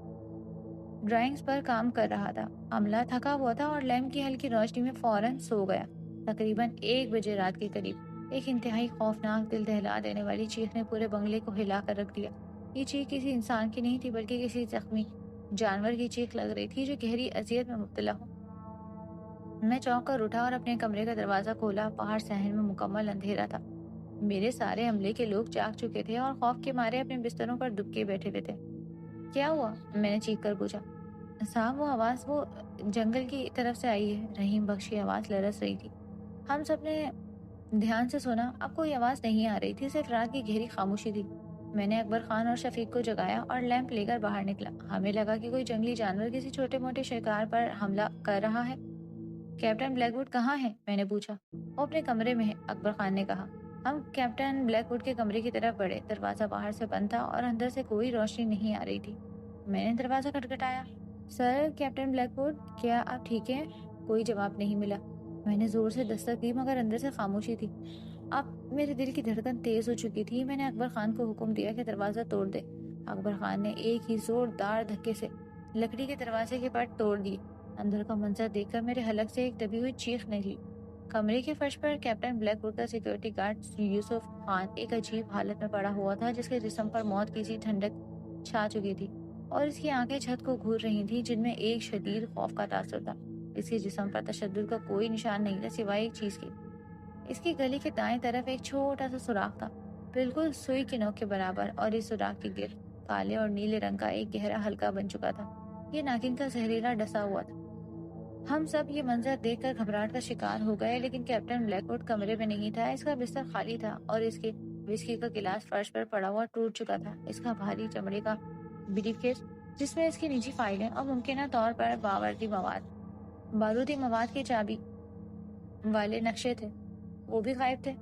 Speaker 1: ڈرائنگز پر کام کر رہا تھا۔ عملہ تھکا ہوا تھا اور لیمپ کی ہلکی روشنی میں فوراً سو گیا۔ تقریباً 1 بجے رات کے قریب ایک انتہائی خوفناک دل دہلا دینے والی چیخ نے پورے بنگلے کو ہلا کر رکھ دیا۔ یہ چیخ کسی انسان کی نہیں تھی بلکہ کسی زخمی جانور کی چیخ لگ رہی تھی جو گہری اذیت میں مبتلا ہو۔ میں چونک کر اٹھا اور اپنے کمرے کا دروازہ کھولا۔ باہر صحن میں مکمل اندھیرا تھا۔ میرے سارے عملے کے لوگ جاگ چکے تھے اور خوف کے مارے اپنے بستروں پر دبکے بیٹھے ہوئے تھے۔ کیا ہوا؟ میں نے چیخ کر پوچھا۔ صاحب وہ آواز وہ جنگل کی طرف سے آئی ہے۔ رحیم بخش کی آواز لرز رہی تھی۔ ہم سب نے دھیان سے سنا، اب کوئی آواز نہیں آ رہی تھی، صرف رات کی گہری خاموشی تھی۔ میں نے اکبر خان اور شفیق کو جگایا اور لیمپ لے کر باہر نکلا۔ ہمیں لگا کہ کوئی جنگلی جانور کسی چھوٹے موٹے شکار پر حملہ کر رہا ہے۔ کیپٹن بلیک ووڈ کہاں ہے؟ میں نے پوچھا۔ وہ اپنے کمرے میں ہے، اکبر خان نے کہا۔ ہم کیپٹن بلیک ووڈ کے کمرے کی طرف بڑھے۔ دروازہ باہر سے بند تھا اور اندر سے کوئی روشنی نہیں آ رہی تھی۔ میں نے دروازہ کھٹکھٹایا۔ سر، کیپٹن بلیک ووڈ، کیا آپ ٹھیک ہیں؟ کوئی جواب نہیں ملا۔ میں نے زور سے دستک دی مگر اندر سے خاموشی تھی۔ اب میرے دل کی دھڑکن تیز ہو چکی تھی۔ میں نے اکبر خان کو حکم دیا کہ دروازہ توڑ دے۔ اکبر خان نے ایک ہی زوردار دھکے سے لکڑی کے دروازے کے پٹ توڑ دیے۔ اندر کا منظر دیکھ کر میرے حلق سے ایک دبی ہوئی چیخ نکلی۔ کمرے کے فرش پر کیپٹن بلیک ووڈ کا سیکورٹی گارڈ یوسف خان ایک عجیب حالت میں پڑا ہوا تھا، جس کے جسم پر موت کی سی ٹھنڈک چھا چکی تھی اور اس کی آنکھیں چھت کو گھور رہی تھیں، جن میں ایک شدید خوف کا تاثر تھا۔ اس کے جسم پر تشدد کا کوئی نشان نہیں تھا سوائے ایک چیز کے۔ اس کی گلی کے دائیں طرف ایک چھوٹا سا سوراخ تھا، بالکل سوئی کی نوک کے برابر، اور اس سوراخ کے گرد کالے اور نیلے رنگ کا ایک گہرا حلقہ بن چکا تھا۔ یہ ناگن کا زہریلا ڈسا ہوا تھا۔ ہم سب یہ منظر دیکھ کر گھبراہٹ کا شکار ہو گئے، لیکن کیپٹن بلیک ووڈ کمرے میں نہیں تھا۔ اس کا بستر خالی تھا اور اس کے وسکی کا گلاس فرش پر پڑا ہوا ٹوٹ چکا تھا۔ اس کا بھاری چمڑے کا بریف کیس، جس میں اس کی نجی فائلیں اور ممکنہ طور پر بارودی مواد کے چابی والے نقشے تھے، وہ بھی غائب تھے۔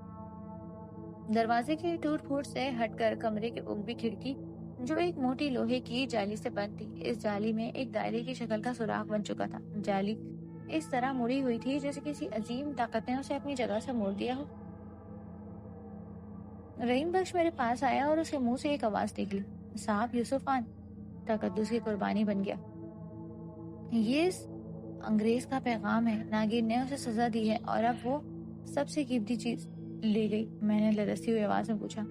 Speaker 1: دروازے کے ٹوٹ پھوٹ سے ہٹ کر کمرے کے اوپری کھڑکی، جو ایک موٹی لوہے کی جالی سے بند تھی، اس جالی میں ایک دائرے کی شکل کا سوراخ بن چکا تھا۔ جالی اس طرح مڑی ہوئی تھی جیسے کسی عظیم طاقت نے اسے اپنی جگہ سے موڑ دیا ہو۔ رحیم بخش میرے پاس آیا اور اس کے منہ سے ایک آواز نکلی، صاحب یوسف خان تقدس کی قربانی بن گیا۔ یہ انگریز کا پیغام ہے، ناگن نے اسے سزا دی ہے اور اب وہ سب سے قیمتی چیز لے گئی۔ میں نے لرزتی ہوئی آواز میں پوچھا،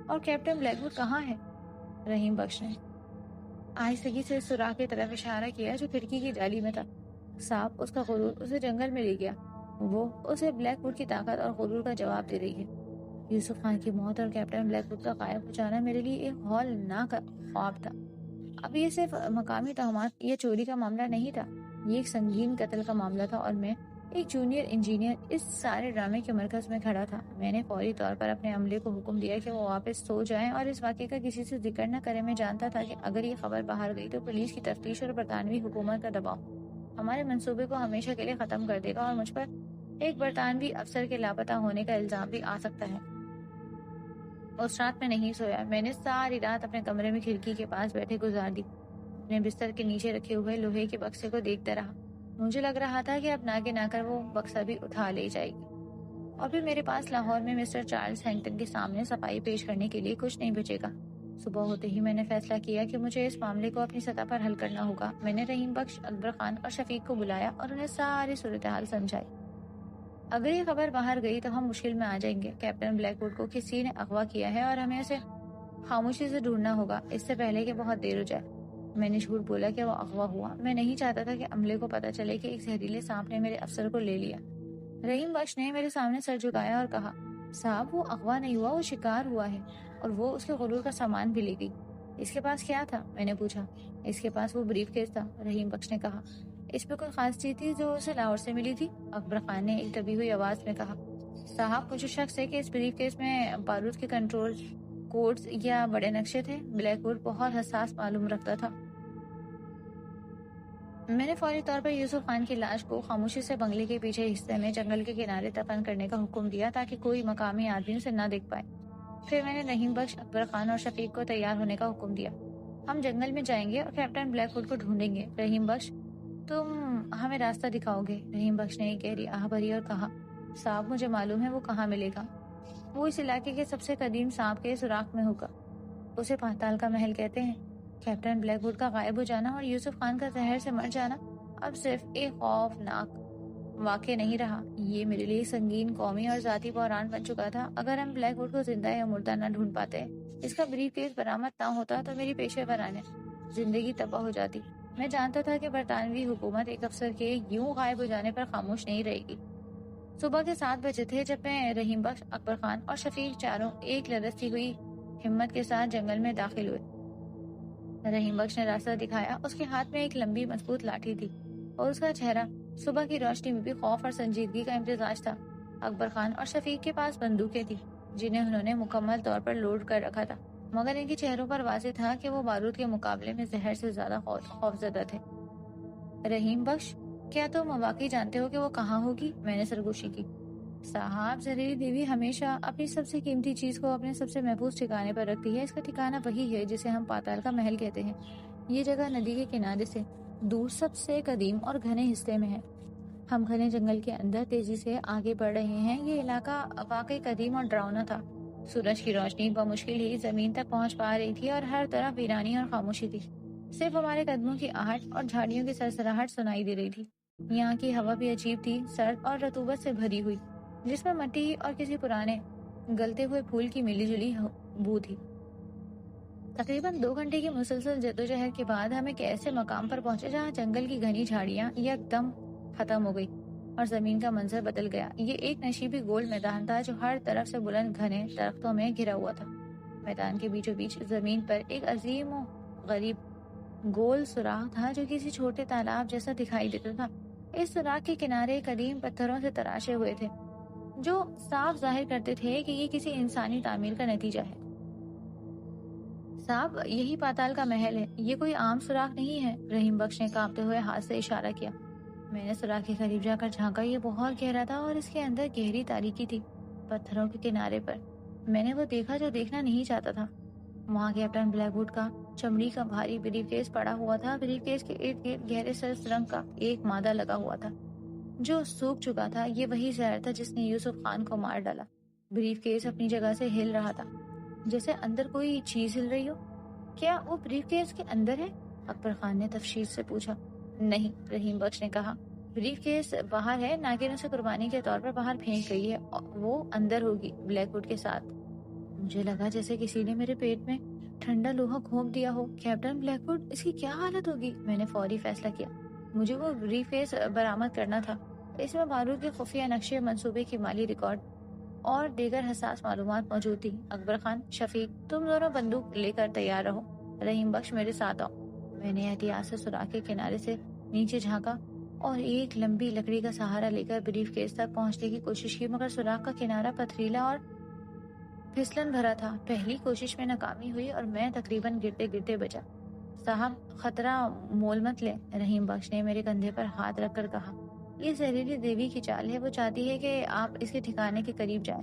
Speaker 1: اور کیپٹن بلیک ووڈ کہاں ہے؟ رحیم بخش نے آہستگی سے سوراخ کی طرف اشارہ کیا جو کھڑکی کی جالی میں تھا۔ صاحب اس کا غرور اسے جنگل میں لے گیا، وہ اسے بلیک ووڈ کی طاقت اور غرور کا جواب دے رہی ہے۔ یوسف خان کی موت اور کیپٹن بلیک ووڈ کا غائب ہو جانا میرے لیے ایک ہولناک خواب تھا۔ اب یہ صرف مقامی تہمات یا چوری کا معاملہ نہیں تھا، یہ ایک سنگین قتل کا معاملہ تھا، اور میں ایک جونیئر انجینئر اس سارے ڈرامے کے مرکز میں کھڑا تھا۔ میں نے فوری طور پر اپنے عملے کو حکم دیا کہ وہ واپس سو جائیں اور اس واقعے کا کسی سے ذکر نہ کریں۔ میں جانتا تھا کہ اگر یہ خبر باہر گئی تو پولیس کی تفتیش اور برطانوی حکومت کا دباؤ ہمارے منصوبے کو ہمیشہ کے لیے ختم کر دے گا، اور مجھ پر ایک برطانوی افسر کے لاپتہ ہونے کا الزام بھی آ سکتا ہے۔ اس رات میں نہیں سویا۔ میں نے ساری رات اپنے کمرے میں کھڑکی کے پاس بیٹھے گزار دی، اپنے بستر کے نیچے رکھے ہوئے لوہے کے بکسے کو دیکھتا رہا۔ مجھے لگ رہا تھا کہ اب ناگے نہ کر وہ بکسہ بھی اٹھا لے جائے گی، اور پھر میرے پاس لاہور میں مسٹر چارلز ہینگٹن کے سامنے صفائی پیش کرنے کے لیے کچھ نہیں بچے گا۔ صبح ہوتے ہی میں نے فیصلہ کیا کہ مجھے اس معاملے کو اپنی سطح پر حل کرنا ہوگا۔ میں نے رحیم بخش، اکبر خان اور شفیق کو بلایا اور انہیں ساری صورتحال سمجھائی۔ اگر یہ خبر باہر گئی تو ہم مشکل میں آ جائیں گے۔ کیپٹن بلیک ووڈ کو کسی نے اغوا کیا ہے اور ہمیں اسے خاموشی سے ڈھونڈنا ہوگا اس سے پہلے کہ بہت دیر ہو جائے۔ میں نے جھوٹ بولا کہ وہ اغوا ہوا۔ میں نہیں چاہتا تھا کہ عملے کو پتہ چلے کہ ایک زہریلے سانپ نے میرے افسر کو لے لیا۔ رحیم بخش نے میرے سامنے سر جھکایا اور کہا، صاحب وہ اغوا نہیں ہوا، وہ شکار ہوا ہے، اور وہ اس کے غرور کا سامان بھی لے گئی۔ اس کے پاس کیا تھا؟ میں نے پوچھا۔ اس کے پاس وہ بریف کیس تھا، رحیم بخش نے کہا۔ اس پہ کوئی خاص چیز تھی جو اسے لاہور سے ملی تھی؟ اکبر خان نے ایک دبی ہوئی آواز میں کہا۔ صاحب مجھے شک ہے کہ اس بریف کیس میں بارود کے کنٹرول کوڈز یا بڑے نقشے تھے۔ بلیک ووڈ بہت حساس معلوم رکھتا تھا۔ میں نے فوری طور پر یوسف خان کی لاش کو خاموشی سے بنگلے کے پیچھے حصے میں جنگل کے کنارے دفن کرنے کا حکم دیا تاکہ کوئی مقامی آدمی اسے نہ دیکھ پائے۔ پھر میں نے رحیم بخش، اکبر خان اور شفیق کو تیار ہونے کا حکم دیا۔ ہم جنگل میں جائیں گے اور کیپٹن بلیک ووڈ کو ڈھونڈیں گے۔ رحیم بخش تم ہمیں راستہ دکھاؤ گے؟ رحیم بخش نے ایک گہری آہ بھری اور کہا، صاحب مجھے معلوم ہے وہ کہاں ملے گا۔ وہ اس علاقے کے سب سے قدیم سانپ کے سوراخ میں ہوگا، اسے پاتال کا محل کہتے ہیں۔ کیپٹن بلیک ووڈ کا غائب ہو جانا اور یوسف خان کا زہر سے مر جانا اب صرف ایک خوفناک واقع نہیں رہا، یہ میرے لیے سنگین قومی اور ذاتی بحران بن چکا تھا۔ اگر ہم بلیک ووڈ کو زندہ یا مردہ نہ ڈھونڈ پاتے، اس کا بریف کیس برآمد نہ ہوتا، تو میری پیشے ورانہ زندگی تباہ ہو جاتی۔ میں جانتا تھا کہ برطانوی حکومت ایک افسر کے یوں غائب ہو جانے پر خاموش نہیں رہے گی۔ صبح کے 7 بجے تھے جب میں، رحیم بخش، اکبر خان اور شفیق چاروں ایک لرزتی ہوئی ہمت کے ساتھ جنگل میں داخل ہوئے۔ رحیم بخش نے راستہ دکھایا، اس کے ہاتھ میں ایک لمبی مضبوط لاٹھی تھی اور اس کا چہرہ صبح کی روشنی میں بھی خوف اور سنجیدگی کا امتزاج تھا۔ اکبر خان اور شفیق کے پاس بندوقیں تھیں جنہیں انہوں نے مکمل طور پر لوڈ کر رکھا تھا، مگر ان کے چہروں پر واضح تھا کہ وہ بارود کے مقابلے میں زہر سے زیادہ خوفزدہ تھے۔ رحیم بخش، کیا تم واقعی جانتے ہو کہ وہ کہاں ہوگی؟ میں نے سرگوشی کی۔ صاحب زہریلی دیوی ہمیشہ اپنی سب سے قیمتی چیز کو اپنے سب سے محفوظ ٹھکانے پر رکھتی ہے۔ اس کا ٹھکانہ وہی ہے جسے ہم پاتال کا محل کہتے ہیں۔ یہ جگہ ندی کے کنارے سے دور سب سے قدیم اور گھنے حصے میں ہے۔ ہم گھنے جنگل کے اندر تیزی سے آگے بڑھ رہے ہیں۔ یہ علاقہ واقعی قدیم اور ڈراؤنا تھا۔ سورج کی روشنی بمشکل ہی زمین تک پہنچ پا رہی تھی اور ہر طرف ویرانی اور خاموشی تھی. صرف ہمارے قدموں کی آہٹ اور جھاڑیوں کی سرسراہٹ سنائی دے رہی تھی. یہاں کی ہوا بھی عجیب تھی، سرد اور رطوبت سے بھری ہوئی، جس میں مٹی اور کسی پرانے گلتے ہوئے پھول کی ملی جلی بو تھی. تقریباً 2 گھنٹے کی مسلسل جدوجہد کے بعد ہم ایک ایسے مقام پر پہنچے جہاں جنگل کی گھنی جھاڑیاں یک دم ختم ہو گئی اور زمین کا منظر بدل گیا. یہ ایک نشیبی گول میدان تھا جو ہر طرف سے بلند گھنے درختوں میں گھرا ہوا تھا. میدان کے بیچوں بیچ زمین پر ایک عظیم و غریب گول سوراخ تھا جو کسی چھوٹے تالاب جیسا دکھائی دیتا تھا. اس سوراخ کے کنارے قدیم پتھروں سے تراشے ہوئے تھے جو صاف ظاہر کرتے تھے کہ یہ کسی انسانی تعمیر کا نتیجہ ہے. صاحب، یہی پاتال کا محل ہے، یہ کوئی عام سوراخ نہیں ہے. رحیم بخش نے کانپتے ہوئے ہاتھ سے اشارہ کیا. میں نے سوراخ کے قریب جا کر جھانکا. یہ بہت گہرا تھا اور اس کے اندر گہری تاریکی تھی. پتھروں کے کنارے پر میں نے وہ دیکھا جو دیکھنا نہیں چاہتا تھا. وہاں کیپٹن بلیک ووڈ کا چمڑی کا بھاری بریف کیس پڑا ہوا تھا. بریف کیس کے ارد گرد گہرے سرس رنگ کا ایک مادہ لگا ہوا تھا جو سوکھ چکا تھا. یہ وہی زہر تھا جس نے یوسف خان کو مار ڈالا. بریف کیس اپنی جگہ سے ہل رہا تھا جیسے اندر کوئی چیز ہل رہی ہو. کیا وہ بریف کیس کے اندر ہے؟ اکبر خان نے تفصیل سے پوچھا. نہیں، رحیم بخش نے کہا، بریف کیس باہر ہے. ناگن اسے قربانی کے طور پر باہر پھینک گئی ہے. وہ اندر ہوگی بلیک ووڈ کے ساتھ. مجھے لگا جیسے کسی نے میرے پیٹ میں ٹھنڈا لوہا گھونپ دیا ہو. کیپٹن بلیک ووڈ، اس کی کیا حالت ہوگی؟ میں نے فوری فیصلہ کیا. مجھے وہ بریف کیس برآمد کرنا تھا. اس میں بارود کے خفیہ نقشے، منصوبے کی مالی ریکارڈ اور دیگر حساس معلومات موجود تھی. اکبر خان، شفیق، تم دونوں بندوق لے کر تیار رہو. رحیم بخش، میرے ساتھ آؤ. میں نے احتیاط سے سوراخ کے کنارے سے نیچے جھانکا اور ایک لمبی لکڑی کا سہارا لے کر بریف کیس تک پہنچنے کی کوشش کی، مگر سوراخ کا کنارہ پتھریلا اور پھسلن بھرا تھا. پہلی کوشش میں ناکامی ہوئی اور میں تقریباً گرتے گرتے بچا. صاحب، خطرہ مول مت لیں، رحیم بخش نے میرے کندھے پر ہاتھ رکھ کر کہا. یہ زہریلی دیوی کی چال ہے، وہ چاہتی ہے کہ آپ اس کے ٹھکانے کے قریب جائیں.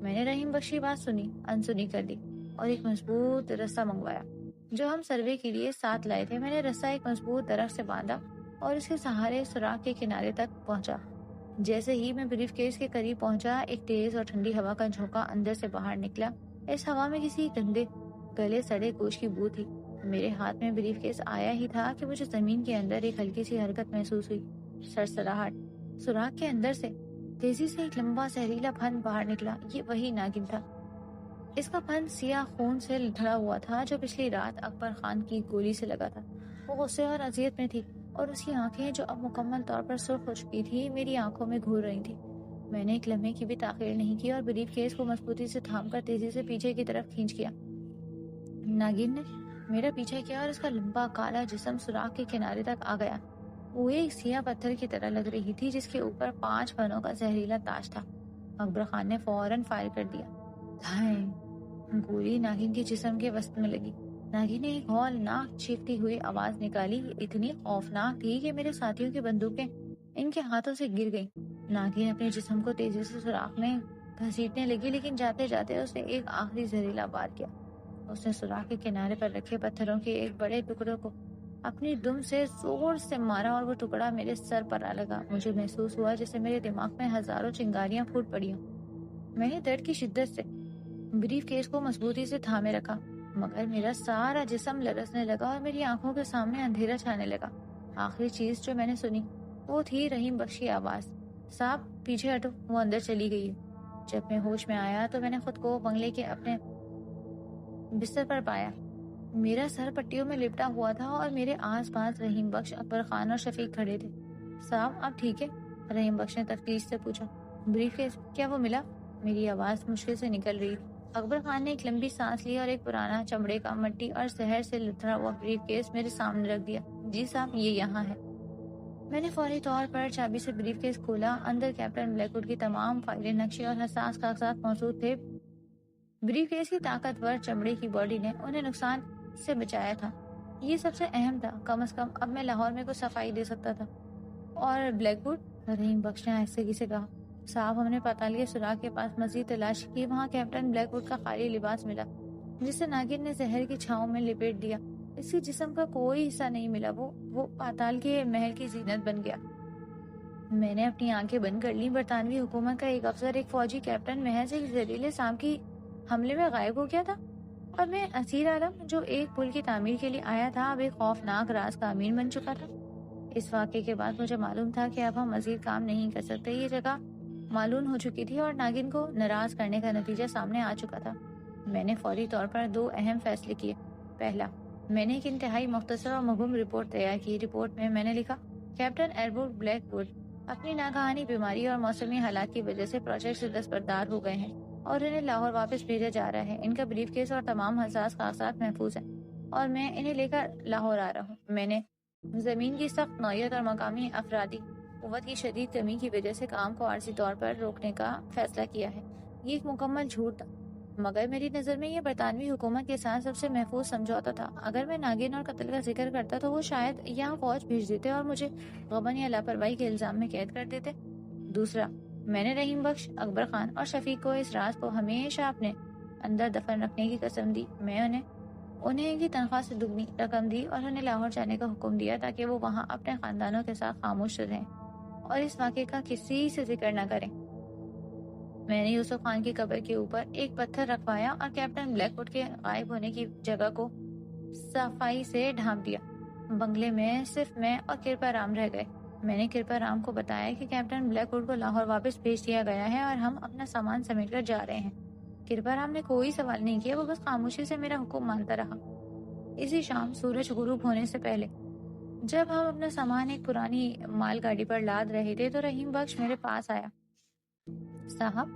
Speaker 1: میں نے رحیم بخش کی بات سنی، انسنی کر دی اور ایک مضبوط رسہ منگوایا جو ہم سروے کے لیے ساتھ لائے تھے. میں نے رسہ ایک مضبوط درخت سے باندھا اور اس کے سہارے سوراخ کے کنارے تک پہنچا. جیسے ہی میں بریف کیس کے قریب پہنچا، ایک تیز اور ٹھنڈی ہوا کا جھونکا اندر سے باہر نکلا. اس ہوا میں کسی گندے گلے سڑے گوشت کی بو تھی. میرے ہاتھ میں بریف کیس آیا ہی تھا کہ مجھے زمین کے اندر ایک ہلکی سی حرکت محسوس ہوئی. سرسراہٹ. سوراخ کے اندر سے تیزی سے ایک لمبا زہریلا پھن باہر نکلا. یہ وہی ناگن تھا. اس کا پھن سیاہ خون سے لتھڑا ہوا تھا جو پچھلی رات اکبر خان کی گولی سے لگا تھا. وہ غصے اور اذیت میں تھی اور اس کی آنکھیں جو اب مکمل طور پر سرخ ہو چکی تھی میری آنکھوں میں گھور رہی تھی. میں نے ایک لمحے کی بھی تاخیر نہیں کی اور بریف کیس کو مضبوطی سے تھام کر تیزی سے پیچھے کی طرف کھینچ کیا. ناگن نے میرا پیچھا کیا اور اس کا لمبا کالا جسم سوراخ کے کنارے تک آ گیا. وہ ایک سیاہ پتھر کی طرح لگ رہی تھی جس کے اوپر 5 پھنوں کا زہریلا تاج تھا. اکبر خان نے فوراً فائر کر دیا. گولی ناگن کے جسم کے وسط میں لگی. ناگن نے ایک ہولناک چیختی ہوئی آواز نکالی. اتنی خوفناک تھی کہ میرے ساتھیوں کی بندوقیں ان کے ہاتھوں سے گر گئیں. ناگن اپنے جسم کو تیزی سے سوراخ میں گھسیٹنے لگی، لیکن جاتے جاتے اس نے ایک آخری زہریلا وار کیا. اس نے سوراخ کے کنارے پر رکھے پتھروں کے ایک بڑے ٹکڑے کو اپنی دم سے زور سے مارا اور وہ ٹکڑا میرے سر پر آ لگا. مجھے محسوس ہوا جیسے میرے دماغ میں ہزاروں چنگاریاں پھوٹ پڑی ہوں. میں نے درد کی شدت سے بریف کیس کو مضبوطی سے تھامے رکھا، مگر میرا سارا جسم لرزنے لگا اور میری آنکھوں کے سامنے اندھیرا چھانے لگا. آخری چیز جو میں نے سنی وہ تھی رحیم بخش کی آواز. صاحب، پیچھے ہٹو، وہ اندر چلی گئی ہے. جب میں ہوش میں آیا تو میں نے خود کو بنگلے کے اپنے بستر پر پایا. میرا سر پٹیوں میں لپٹا ہوا تھا اور میرے آس پاس رحیم بخش، اکبر خان اور شفیق کھڑے تھے. صاحب، آپ ٹھیک ہے؟ رحیم بخش نے تفتیش سے پوچھا. بریف کیس کیا وہ ملا؟ میری آواز مشکل سے نکل رہی تھی. اکبر خان نے ایک لمبی سانس لی اور ایک پرانا چمڑے کا مٹی اور زہر سے لتھڑا ہوا بریف کیس میرے سامنے رکھ دیا. جی صاحب، یہ یہاں ہے. میں نے فوری طور پر چابی سے بریف کیس کھولا. اندر کیپٹن بلیک ووڈ کی تمام فائلیں، نقشے اور حساس کاغذات موجود تھے. بریف کیس کی طاقتور چمڑے کی باڈی نے انہیں نقصان سے بچایا تھا. یہ سب سے اہم تھا. کم از کم اب میں لاہور میں کچھ صفائی دے سکتا تھا. اور بلیک ووڈ؟ رحیم بخش نے آہستگی سے کہا. صاحب، ہم نے پتال کے سوراخ کے پاس مزید تلاش کی. وہاں کیپٹن بلیک ووڈ کا خالی لباس ملا جسے ناگن نے زہر کی چھاؤں میں لپیٹ دیا. اس کے جسم کا کوئی حصہ نہیں ملا. وہ پاتال کے محل کی زینت بن گیا. میں نے اپنی آنکھیں بند کر لی. برطانوی حکومت کا ایک افسر، ایک فوجی کیپٹن، محض ایک زہریلے سانپ کی حملے میں غائب ہو گیا تھا اور میں اسیر عالم جو ایک پل کی تعمیر کے لیے آیا تھا اب ایک خوفناک راز کا امین بن چکا تھا۔ اس واقعے کے بعد مجھے معلوم تھا کہ اب ہم مزید کام نہیں کر سکتے۔ یہ جگہ معلوم ہو چکی تھی اور ناگن کو ناراض کرنے کا نتیجہ سامنے آ چکا تھا۔ میں نے فوری طور پر 2 اہم فیصلے کیے۔ پہلا، میں نے ایک انتہائی مختصر اور مبہم رپورٹ تیار کی۔ رپورٹ میں میں نے لکھا، کیپٹن ایڈورڈ بلیک ووڈ اپنی ناگہانی بیماری اور موسمی حالات کی وجہ سے پروجیکٹ سے دستبردار ہو گئے ہیں اور انہیں لاہور واپس بھیجا جا رہا ہے۔ ان کا بریف کیس اور تمام حساس کاغذات محفوظ ہیں اور میں انہیں لے کر لاہور آ رہا ہوں۔ میں نے زمین کی سخت نوعیت اور مقامی افرادی قوت کی شدید کمی کی وجہ سے کام کو عارضی طور پر روکنے کا فیصلہ کیا ہے۔ یہ ایک مکمل جھوٹ تھا، مگر میری نظر میں یہ برطانوی حکومت کے ساتھ سب سے محفوظ سمجھوتا تھا۔ اگر میں ناگن اور قتل کا ذکر کرتا تو وہ شاید یہاں فوج بھیج دیتے اور مجھے غبن یا لاپرواہی کے الزام میں قید کر دیتے۔ دوسرا، میں نے رحیم بخش، اکبر خان اور شفیق کو اس راز کو ہمیشہ اپنے اندر دفن رکھنے کی قسم دی۔ میں انہیں ان کی تنخواہ سے دگنی رقم دی اور انہیں لاہور جانے کا حکم دیا تاکہ وہ وہاں اپنے خاندانوں کے ساتھ خاموش رہیں اور اس واقعے کا کسی سے ذکر نہ کریں۔ میں نے یوسف خان کی قبر کے اوپر ایک پتھر رکھوایا اور کیپٹن بلیک ووڈ کے غائب ہونے کی جگہ کو صفائی سے ڈھانپ دیا۔ بنگلے میں صرف میں اور کرپا رام رہ گئے۔ میں نے کرپا رام کو بتایا کہ کیپٹن بلیک ووڈ کو لاہور واپس بھیج دیا گیا ہے اور ہم اپنا سامان سمیٹ کر جا رہے ہیں۔ کرپا رام نے کوئی سوال نہیں کیا، وہ بس خاموشی سے میرا حکم مانتا رہا۔ اسی شام سورج غروب ہونے سے پہلے جب ہم اپنا سامان ایک پرانی مال گاڑی پر لاد رہے تھے تو رحیم بخش میرے پاس آیا۔ صاحب،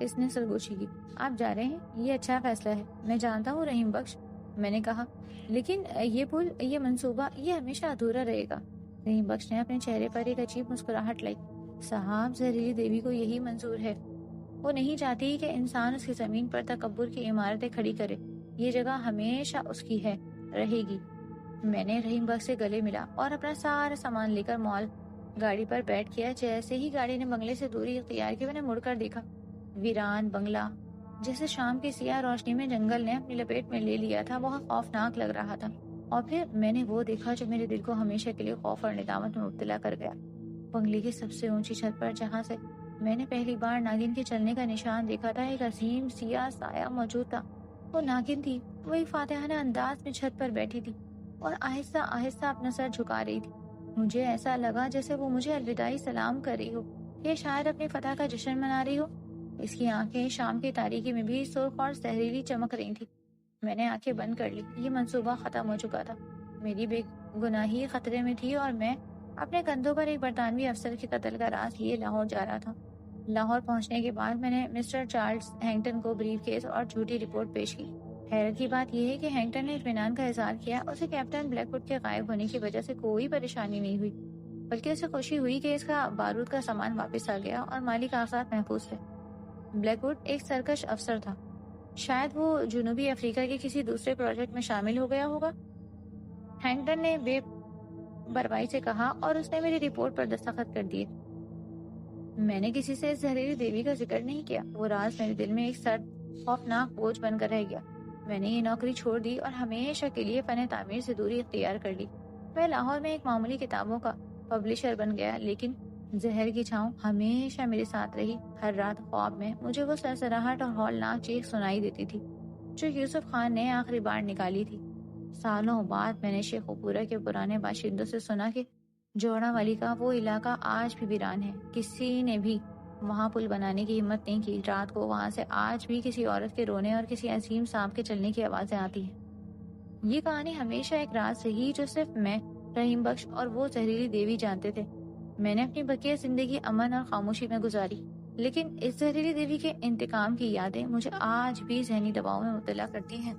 Speaker 1: اس نے سرگوشی کی، آپ جا رہے ہیں، یہ اچھا فیصلہ ہے۔ میں جانتا ہوں رحیم بخش، میں نے کہا، لیکن یہ پل، یہ منصوبہ، یہ ہمیشہ ادھورا رہے گا۔ رحیم بخش نے اپنے چہرے پر ایک عجیب مسکراہٹ لائی۔ صاحب، زہریلی دیوی کو یہی منظور ہے۔ وہ نہیں چاہتی کہ انسان اس کی زمین پر تکبر کی عمارتیں کھڑی کرے۔ یہ جگہ ہمیشہ اس کی ہے، رہے گی۔ میں نے رحیم بخش سے گلے ملا اور اپنا سارا سامان لے کر مال گاڑی پر بیٹھ گیا۔ جیسے ہی گاڑی نے بنگلے سے دوری اختیار کی میں نے مڑ کر دیکھا۔ ویران بنگلہ جیسے شام کی سیاہ روشنی میں جنگل نے اپنی لپیٹ میں لے لیا تھا، بہت خوفناک لگ رہا تھا۔ اور پھر میں نے وہ دیکھا جو میرے دل کو ہمیشہ کے لیے خوف اور ندامت میں مبتلا کر گیا۔ بنگلے کی سب سے اونچی چھت پر، جہاں سے میں نے پہلی بار ناگن کے چلنے کا نشان دیکھا تھا، ایک عظیم سیاہ سایہ موجود تھا۔ وہ ناگن تھی، وہی فاتحانہ انداز میں چھت پر بیٹھی تھی اور آہستہ آہستہ اپنا سر جھکا رہی تھی۔ مجھے ایسا لگا جیسے وہ مجھے الوداعی سلام کر رہی ہو یا شاید اپنی فتح کا جشن منا رہی ہو۔ اس کی آنکھیں شام کی تاریکی میں بھی سرخ اور زہریلی چمک رہی تھی۔ میں نے آنکھیں بند کر لی۔ یہ منصوبہ ختم ہو چکا تھا، میری بے گناہی خطرے میں تھی اور میں اپنے کندھوں پر ایک برطانوی افسر کے قتل کا راز لیے لاہور جا رہا تھا۔ لاہور پہنچنے کے بعد میں نے مسٹر چارلز ہینگٹن کو بریف کیس اور جھوٹی رپورٹ پیش کی۔ حیرت کی بات یہ ہے کہ ہینگٹن نے اطمینان کا اظہار کیا۔ اسے کیپٹن بلیک ووڈ کے غائب ہونے کی وجہ سے کوئی پریشانی نہیں ہوئی، بلکہ اسے خوشی ہوئی کہ اس کا بارود کا سامان واپس آ گیا اور مالی کاغذات محفوظ تھے۔ بلیک ووڈ ایک سرکش افسر تھا، شاید وہ جنوبی افریقہ کے کسی دوسرے پروجیکٹ میں شامل ہو گیا ہوگا، ہینگٹن نے بے پرواہی سے کہا، اور اس نے میری رپورٹ پر دستخط کر دیے۔ میں نے کسی سے اس زہریلی دیوی کا ذکر نہیں کیا۔ وہ راز میرے دل میں ایک سرد خوفناک بوجھ بن کر رہ گیا۔ میں نے یہ نوکری چھوڑ دی اور ہمیشہ کے لیے فن تعمیر سے دوری اختیار کر لی۔ میں لاہور میں ایک معمولی کتابوں کا پبلشر بن گیا، لیکن زہر کی چھاؤں ہمیشہ میرے ساتھ رہی۔ ہر رات خواب میں مجھے وہ سرسراہٹ اور ہولناک چیخ سنائی دیتی تھی جو یوسف خان نے آخری بار نکالی تھی۔ سالوں بعد میں نے شیخ پورہ کے پرانے باشندوں سے سنا کہ جوڑا والی کا وہ علاقہ آج بھی ویران ہے۔ کسی نے بھی وہاں پل بنانے کی ہمت نہیں کی۔ رات کو وہاں سے آج بھی کسی عورت کے رونے اور کسی عظیم سانپ کے چلنے کی آوازیں آتی ہیں۔ یہ کہانی ہمیشہ ایک راز رہی جو صرف میں، رحیم بخش اور وہ زہریلی دیوی جانتے تھے۔ میں نے اپنی بقیہ زندگی امن اور خاموشی میں گزاری، لیکن اس زہریلی دیوی کے انتقام کی یادیں مجھے آج بھی ذہنی دباؤ میں مبتلا کرتی ہیں۔